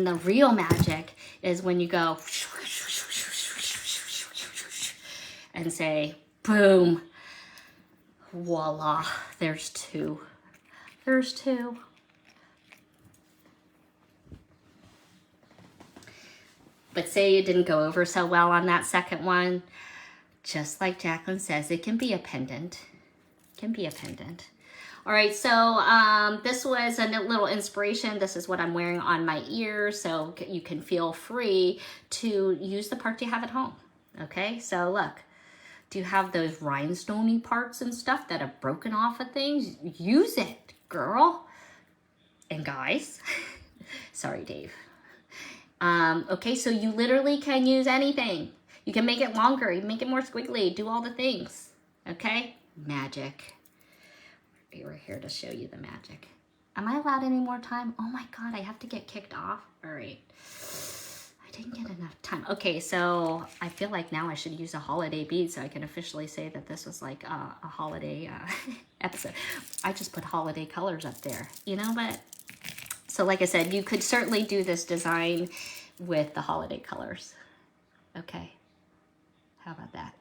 the real magic is when you go and say, boom, voila, there's two. There's two. But say it didn't go over so well on that second one, just like Jacqueline says, it can be a pendant. It can be a pendant. All right, so this was a little inspiration. This is what I'm wearing on my ears, so you can feel free to use the parts you have at home. Okay, so look. Do you have those rhinestoney parts and stuff that are broken off of things? Use it, girl. And guys. Sorry, Dave. Okay, so you literally can use anything. You can make it longer. You can make it more squiggly. Do all the things. Okay? Magic. We're here to show you the magic. Am I allowed any more time? Oh my God, I have to get kicked off. All right. I didn't get enough time. Okay, so I feel like now I should use a holiday bead so I can officially say that this was like a holiday episode. I just put holiday colors up there, you know, but so like I said, you could certainly do this design with the holiday colors. Okay, how about that?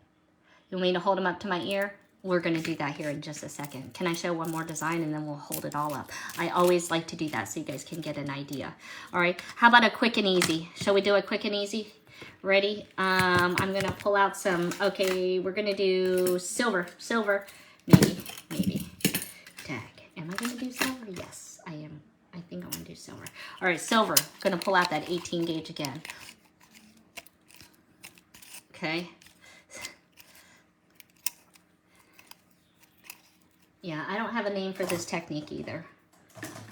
You want me to hold them up to my ear? We're gonna do that here in just a second. Can I show one more design and then we'll hold it all up? I always like to do that so you guys can get an idea. All right, how about a quick and easy? Shall we do a quick and easy? Ready? I'm gonna pull out some, okay, we're gonna do silver, maybe. Tag, am I gonna do silver? Yes, I am. I think I'm gonna do silver. All right, silver, gonna pull out that 18 gauge again. Okay. Yeah, I don't have a name for this technique either.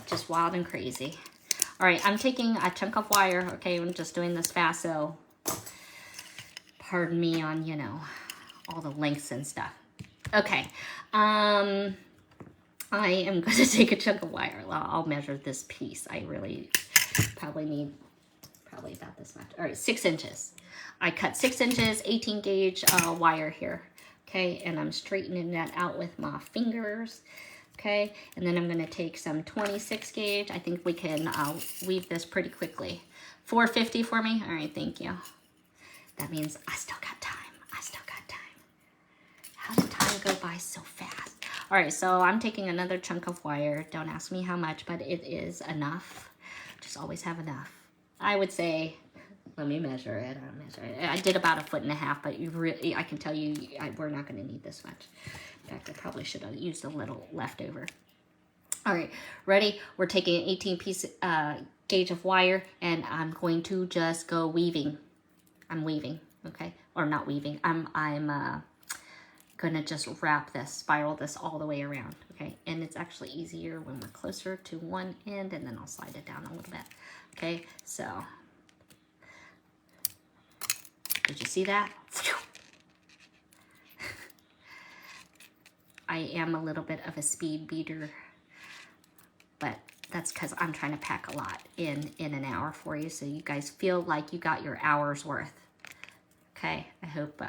Just wild and crazy. All right, I'm taking a chunk of wire. Okay, I'm just doing this fast, so pardon me on, you know, all the lengths and stuff. Okay, I am going to take a chunk of wire. I'll measure this piece. I really probably need about this much. All right, 6 inches. I cut 6 inches, 18 gauge wire here. Okay, and I'm straightening that out with my fingers. Okay, and then I'm going to take some 26 gauge. I think we can weave this pretty quickly. 450 for me? All right, thank you. That means I still got time. I still got time. How did time go by so fast? All right, so I'm taking another chunk of wire. Don't ask me how much, but it is enough. Just always have enough. I would say, let me measure it. I'll measure it. I did about 1.5 feet, but you really, I can tell you, we're not going to need this much. In fact, I probably should have used a little leftover. All right, ready? We're taking an 18 piece gauge of wire, and I'm going to just go weaving. I'm weaving, okay? Or not weaving. I'm gonna just wrap this, spiral this all the way around, okay? And it's actually easier when we're closer to one end, and then I'll slide it down a little bit, okay? So, did you see that? I am a little bit of a speed beater, but that's because I'm trying to pack a lot in an hour for you, so you guys feel like you got your hour's worth. Okay, I hope,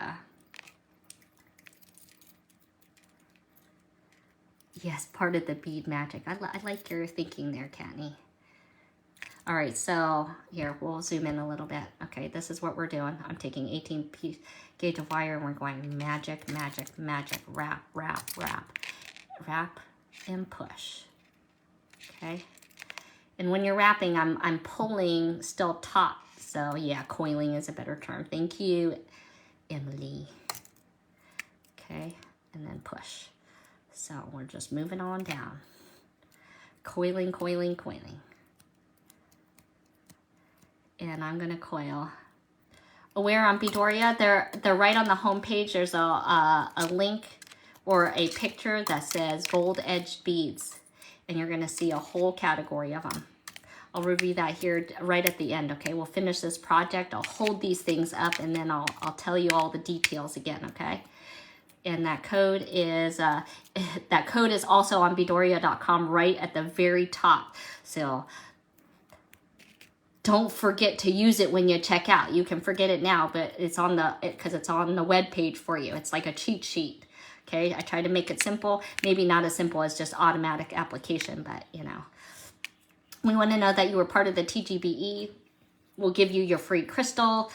yes, part of the bead magic. I like your thinking there, Katney. All right, so here, we'll zoom in a little bit. Okay, this is what we're doing. I'm taking 18 piece gauge of wire, and we're going magic, magic, magic, wrap, wrap, wrap, wrap, and push. Okay, and when you're wrapping, I'm pulling still taut. So yeah, coiling is a better term. Thank you, Emily. Okay, and then push. So we're just moving on down. Coiling, coiling, coiling. And I'm gonna coil. Aware on Beadoria, they're right on the home page. There's a link or a picture that says gold edged beads, and you're gonna see a whole category of them. I'll review that here right at the end, okay? We'll finish this project. I'll hold these things up and then I'll tell you all the details again, okay? And that code is also on Beadoria.com right at the very top. So don't forget to use it when you check out. You can forget it now, but it's on because it's on the web page for you. It's like a cheat sheet. Okay, I try to make it simple. Maybe not as simple as just automatic application, but you know. We want to know that you were part of the TGBE. We'll give you your free crystals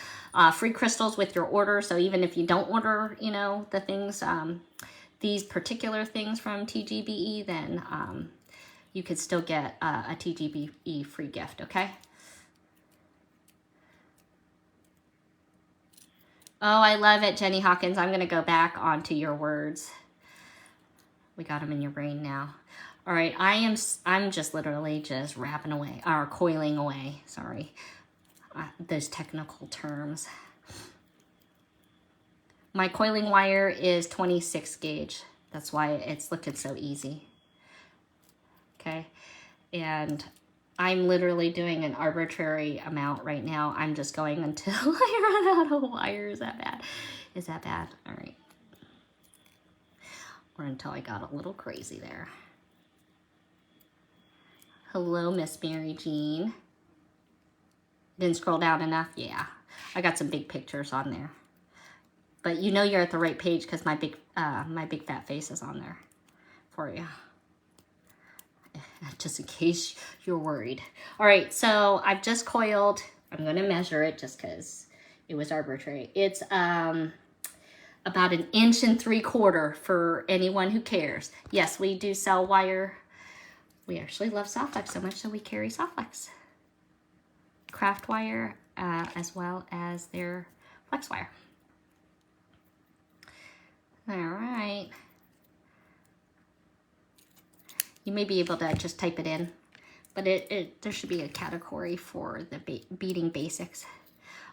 with your order. So even if you don't order, you know, the things, these particular things from TGBE, then you could still get a TGBE free gift, okay? Oh, I love it, Jenny Hawkins. I'm going to go back onto your words. We got them in your brain now. All right, I'm just literally just wrapping away, or coiling away, sorry. Those technical terms. My coiling wire is 26 gauge. That's why it's looking so easy. Okay, and I'm literally doing an arbitrary amount right now. I'm just going until I run out of wire. Is that bad? Is that bad? All right. Or until I got a little crazy there. Hello, Miss Mary Jean. Didn't scroll down enough? Yeah. I got some big pictures on there. But you know you're at the right page because my big fat face is on there for you. Just in case you're worried. All right, so I've just coiled. I'm going to measure it just because it was arbitrary. It's about 1 3/4 inches for anyone who cares. Yes, we do sell wire. We actually love Softflex so much that we carry Softflex. Craft wire as well as their flex wire. All right. You may be able to just type it in, but there should be a category for the beading basics.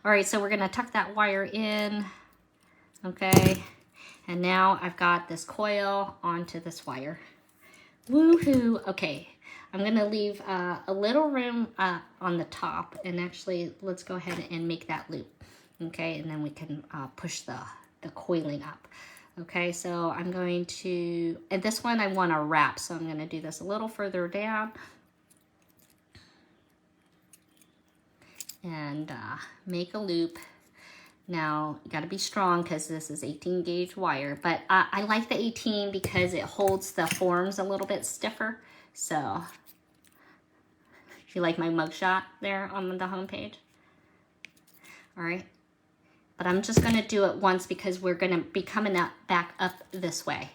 All right, so we're gonna tuck that wire in, okay? And now I've got this coil onto this wire. Woohoo! Okay, I'm gonna leave a little room on the top, and actually, let's go ahead and make that loop, okay? And then we can push the coiling up. Okay, so I'm going to, and this one I want to wrap, so I'm going to do this a little further down. And make a loop. Now, you got to be strong because this is 18 gauge wire, but I like the 18 because it holds the forms a little bit stiffer. So, you like my mugshot there on the homepage? All right. But I'm just going to do it once because we're going to be coming back up this way,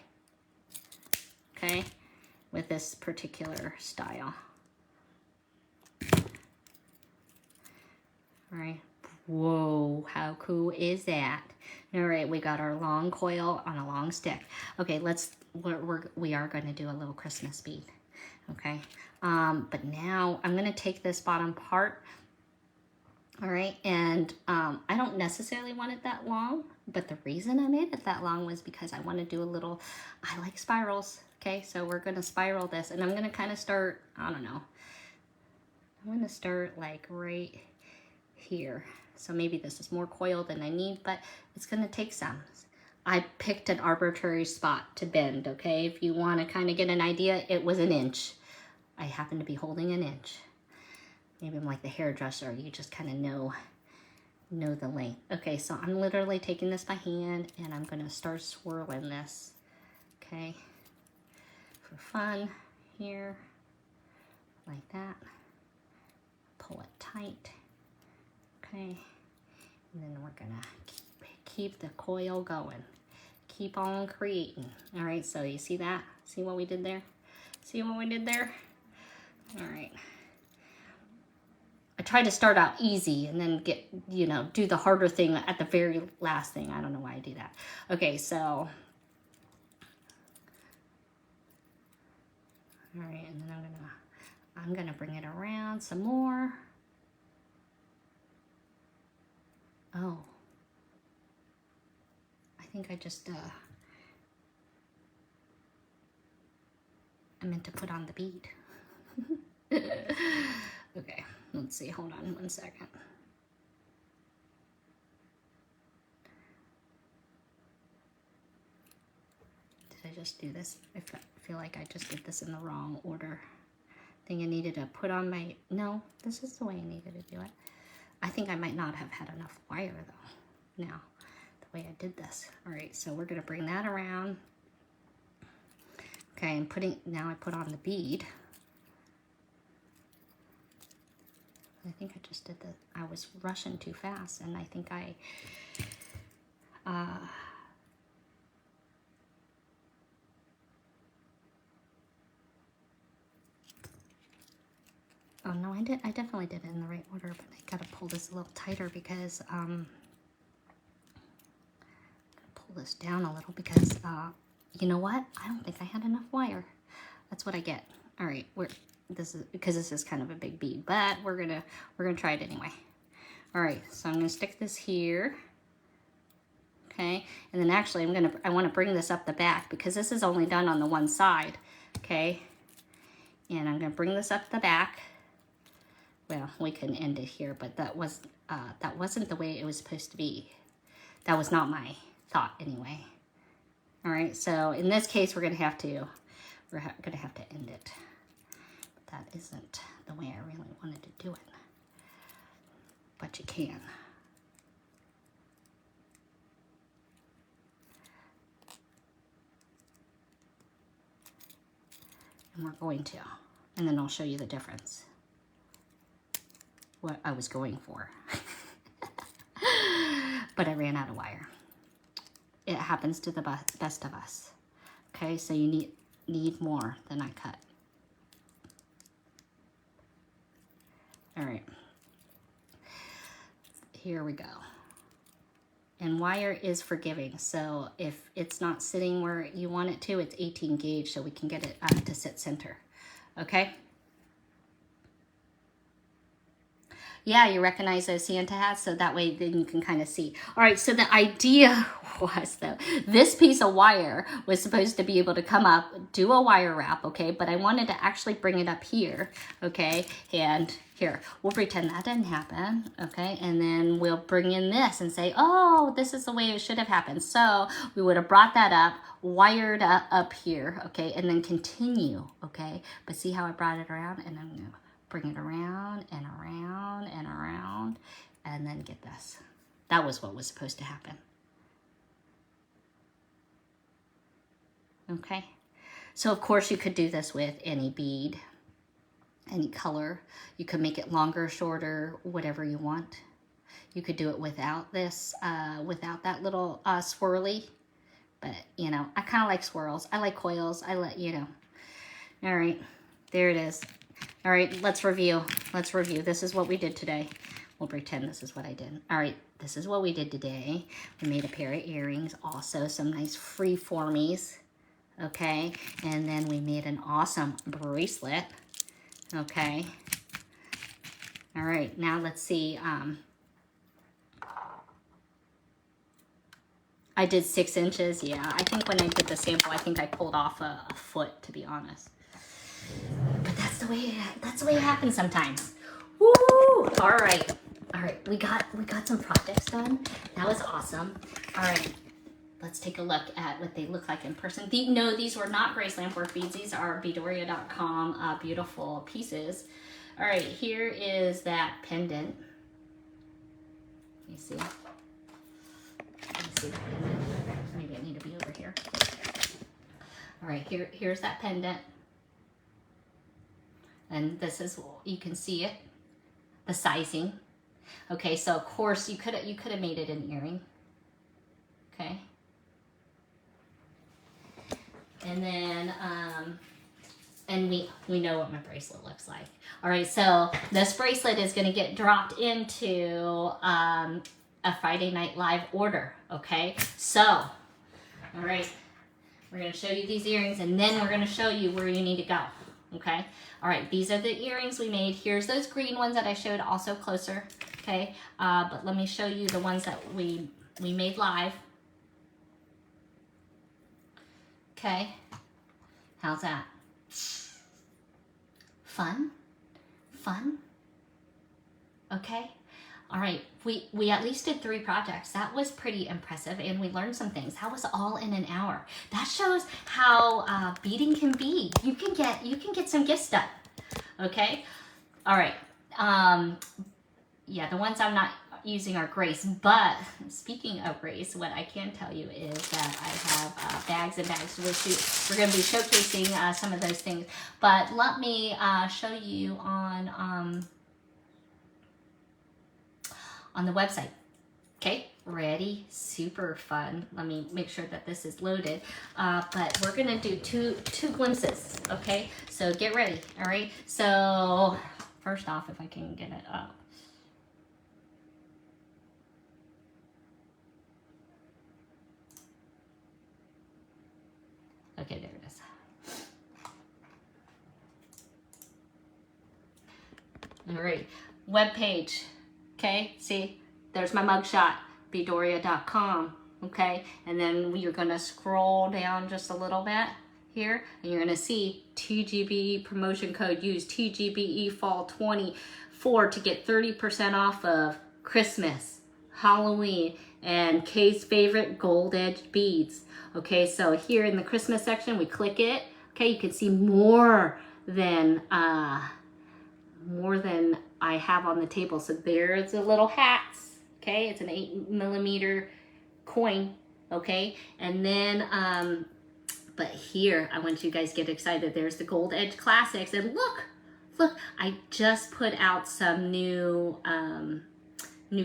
okay, with this particular style. All right. Whoa, how cool is that? All right, we got our long coil on a long stick. Okay, we are going to do a little Christmas bead, okay? But now I'm going to take this bottom part. All right, and I don't necessarily want it that long, but the reason I made it that long was because I want to do a little, I like spirals, okay? So we're going to spiral this, and I'm going to kind of start, I don't know, I'm going to start like right here. So maybe this is more coil than I need, but it's going to take some. I picked an arbitrary spot to bend, okay? If you want to kind of get an idea, it was 1 inch. I happen to be holding 1 inch. Maybe I'm like the hairdresser, you just kind of know the length. Okay, so I'm literally taking this by hand and I'm gonna start swirling this, okay? For fun here, like that. Pull it tight, okay? And then we're gonna keep the coil going. Keep on creating. All right, so you see that? See what we did there? See what we did there? All right. I try to start out easy and then get, you know, do the harder thing at the very last thing. I don't know why I do that. Okay, so. All right, and then I'm gonna bring it around some more. Oh. I think I just, I meant to put on the bead. Okay, let's see, hold on 1 second. Did I just do this? I feel like I just did this in the wrong order. I think I needed to put on my, no, this is the way I needed to do it. I think I might not have had enough wire though, now, the way I did this. All right, so we're gonna bring that around. Okay, I'm putting, now I put on the bead. I think I just did I was rushing too fast, and I think I, oh no, I definitely did it in the right order, but I gotta pull this a little tighter because, pull this down a little because, you know what? I don't think I had enough wire. That's what I get. All right, this is kind of a big bead, but we're gonna try it anyway. All right, so I'm gonna stick this here. Okay, and then actually I want to bring this up the back because this is only done on the one side. Okay, and I'm gonna bring this up the back. Well, we can end it here, but that wasn't the way it was supposed to be. That was not my thought anyway. All right, so in this case, we're gonna have to end it. But that isn't the way I really wanted to do it. But you can. And we're going to, and then I'll show you the difference. What I was going for. But I ran out of wire. It happens to the best of us. Okay, so you need more than I cut. All right. Here we go. And wire is forgiving, so if it's not sitting where you want it to, it's 18 gauge, so we can get it to sit center. Okay? Yeah, you recognize those Santa hats, so that way then you can kind of see. All right, so the idea was, though, this piece of wire was supposed to be able to come up, do a wire wrap, okay, but I wanted to actually bring it up here, okay, and here, we'll pretend that didn't happen, okay, and then we'll bring in this and say, oh, this is the way it should have happened. So we would have brought that up, wired up here, okay, and then continue, okay, but see how I brought it around, and I'm gonna bring it around and around and around, and then get this. That was what was supposed to happen. Okay, so of course you could do this with any bead, any color. You could make it longer, shorter, whatever you want. You could do it without this, without that little swirly, but you know, I kind of like swirls. I like coils. You know. All right, there it is. All right, let's review. Let's review. This is what we did today. We'll pretend this is what I did. All right, this is what we did today. We made a pair of earrings, also some nice freeformies, okay? And then we made an awesome bracelet, okay? All right, now let's see. I did 6 inches. Yeah, I think when I did the sample, I think I pulled off a foot, to be honest. But that's the way it happens sometimes. Woo! All right, we got some projects done. That was awesome. All right, let's take a look at what they look like in person. No, these were not Graceland work beads. These are Beadoria.com beautiful pieces. All right, here is that pendant. Let me see. Let me see the pendant. Maybe I need to be over here. All right, here's that pendant. And this is, you can see it, the sizing. Okay, so of course you could have made it an earring. Okay. And then, and we know what my bracelet looks like. All right, so this bracelet is gonna get dropped into a Friday Night Live order, okay? So, all right, we're gonna show you these earrings, and then we're gonna show you where you need to go. Okay, all right, these are the earrings we made. Here's those green ones that I showed also closer, okay? But let me show you the ones that we made live. Okay, how's that? Fun? Fun? Okay. All right, we at least did 3 projects. That was pretty impressive, and we learned some things. That was all in an hour. That shows how beading can be. You can get some gifts done. Okay. All right. Yeah, the ones I'm not using are Grace, but speaking of Grace, what I can tell you is that I have bags and bags. We're going to be showcasing some of those things, but let me show you on the website. Okay, ready? Super fun. Let me make sure that this is loaded. But we're gonna do two glimpses. Okay, so get ready. All right. So first off, if I can get it up. Okay, there it is. All right, web page. Okay, see, there's my mugshot, beadoria.com. Okay, and then you're gonna scroll down just a little bit here, and you're gonna see TGBE promotion code. Use TGBE Fall 24 to get 30% off of Christmas, Halloween, and Kay's favorite gold edged beads. Okay, so here in the Christmas section, we click it. Okay, you can see more than I have on the table. So there's the little hats. Okay, it's an 8mm coin. Okay, and then but here I want you guys to get excited. There's the gold edge classics, and look, I just put out some new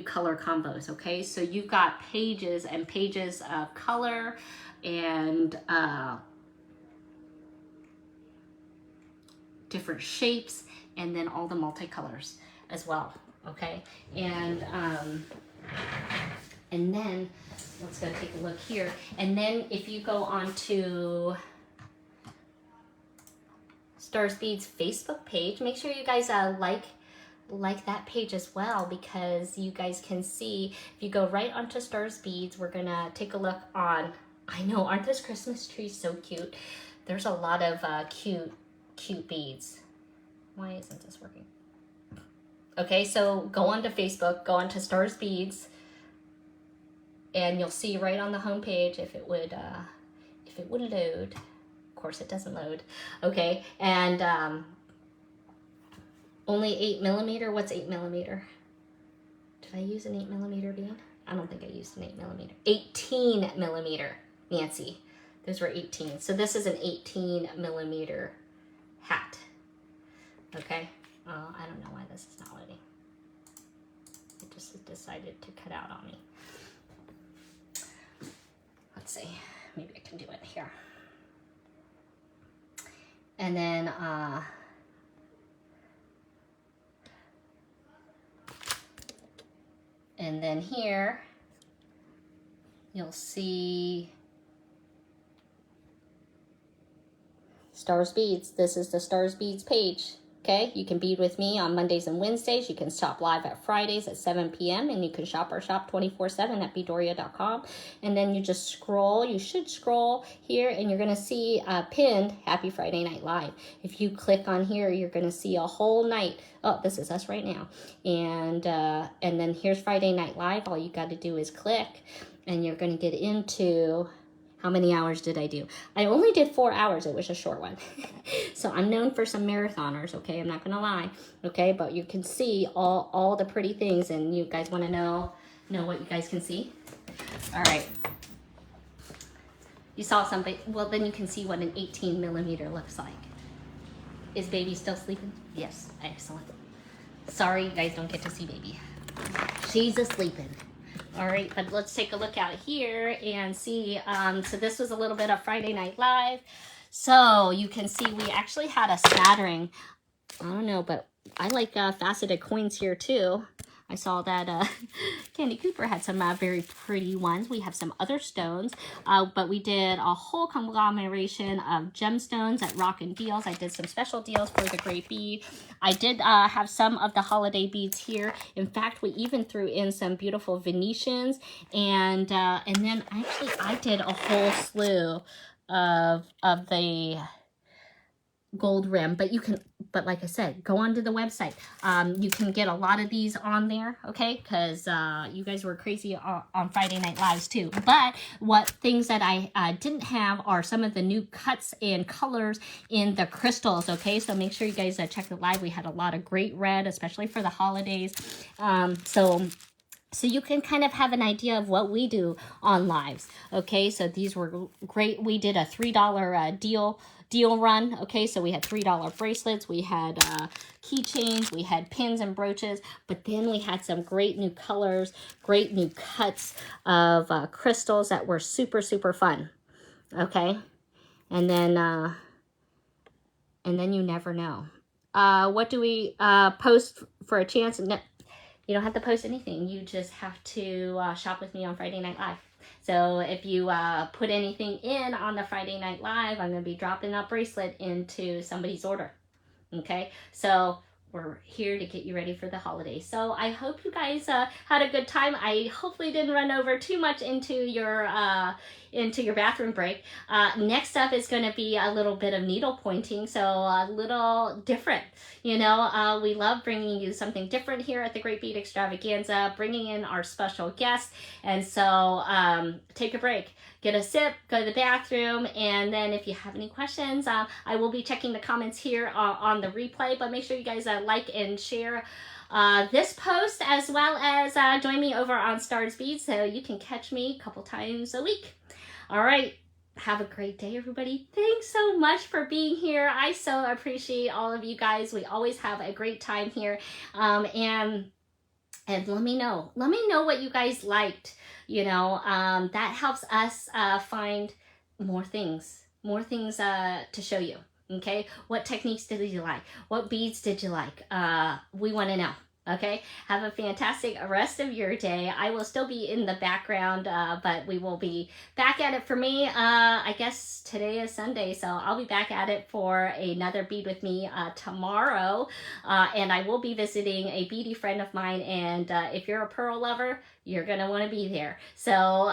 color combos. Okay, so you've got pages and pages of color and different shapes, and then all the multicolors as well. Okay, and then let's go take a look here. And then if you go on to Stars Beads Facebook page, make sure you guys like that page as well, because you guys can see, if you go right onto Stars Beads, we're gonna take a look on, I know, aren't those Christmas trees so cute? There's a lot of cute beads. Why isn't this working? Okay, so go onto Facebook, go onto Stars Beads, and you'll see right on the home page if it would load. Of course, it doesn't load. Okay, and only 8mm. What's 8mm? Did I use an 8mm bead? I don't think I used an 8mm. 18mm, Nancy. Those were 18. So this is an 18mm hat. Okay. I don't know why this is not loading. It just decided to cut out on me. Let's see. Maybe I can do it here. And then here you'll see Stars Beads. This is the Stars Beads page. Okay, you can bead with me on Mondays and Wednesdays. You can shop live at Fridays at 7 p.m. and you can shop our shop 24/7 at beadoria.com. And then you just scroll. You should scroll here, and you're gonna see pinned Happy Friday Night Live. If you click on here, you're gonna see a whole night. Oh, this is us right now. And then here's Friday Night Live. All you got to do is click, and you're gonna get into. How many hours did I do? I only did 4 hours. It was a short one. So I'm known for some marathoners, okay? I'm not gonna lie, okay? But you can see all the pretty things, and you guys wanna know what you guys can see? All right. You saw something, well, then you can see what an 18mm looks like. Is baby still sleeping? Yes, excellent. Sorry, you guys don't get to see baby. She's asleeping. All right, but let's take a look out here and see. So this was a little bit of Friday Night Live. So you can see we actually had a smattering. I don't know, but I like faceted coins here too. I saw that Candy Cooper had some very pretty ones. We have some other stones, but we did a whole conglomeration of gemstones at Rock and Deals. I did some special deals for the great bead. I did have some of the holiday beads here. In fact, we even threw in some beautiful Venetians, and then actually I did a whole slew of the gold rim, but you can, but like I said, go onto the website. You can get a lot of these on there, okay? Because you guys were crazy on Friday Night Lives too. But what things that I didn't have are some of the new cuts and colors in the crystals, okay? So make sure you guys check the live. We had a lot of great red, especially for the holidays. So you can kind of have an idea of what we do on lives, okay? So these were great. We did a $3 deal run, okay? So we had $3 bracelets, we had keychains, we had pins and brooches, but then we had some great new colors, great new cuts of crystals that were super, super fun, okay? And then you never know. What do we post for a chance? No, you don't have to post anything. You just have to shop with me on Friday Night Live. So if you put anything in on the Friday Night Live, I'm going to be dropping that bracelet into somebody's order. Okay? So we're here to get you ready for the holidays. So I hope you guys had a good time. I hopefully didn't run over too much into your bathroom break. Next up is going to be a little bit of needle pointing, so a little different. You know, we love bringing you something different here at the Great Bead Extravaganza, bringing in our special guests. And so take a break, get a sip, go to the bathroom, and then if you have any questions, I will be checking the comments here on the replay, but make sure you guys like and share this post, as well as join me over on Stars Beads so you can catch me a couple times a week. All right. Have a great day, everybody. Thanks so much for being here. I so appreciate all of you guys. We always have a great time here. And let me know what you guys liked. You know, that helps us find more things to show you. Okay, what techniques did you like? What beads did you like? We want to know. Okay, have a fantastic rest of your day. I will still be in the background, but we will be back at it. For me, I guess today is Sunday, so I'll be back at it for another Bead with Me tomorrow. And I will be visiting a beady friend of mine, and if you're a pearl lover, you're going to want to be there. So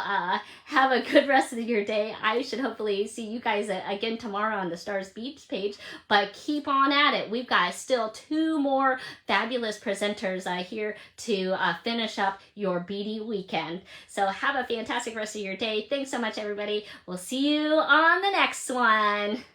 have a good rest of your day. I should hopefully see you guys again tomorrow on the Stars Beads page, but keep on at it. We've got still 2 more fabulous presenters here to finish up your beady weekend. So have a fantastic rest of your day. Thanks so much, everybody. We'll see you on the next one.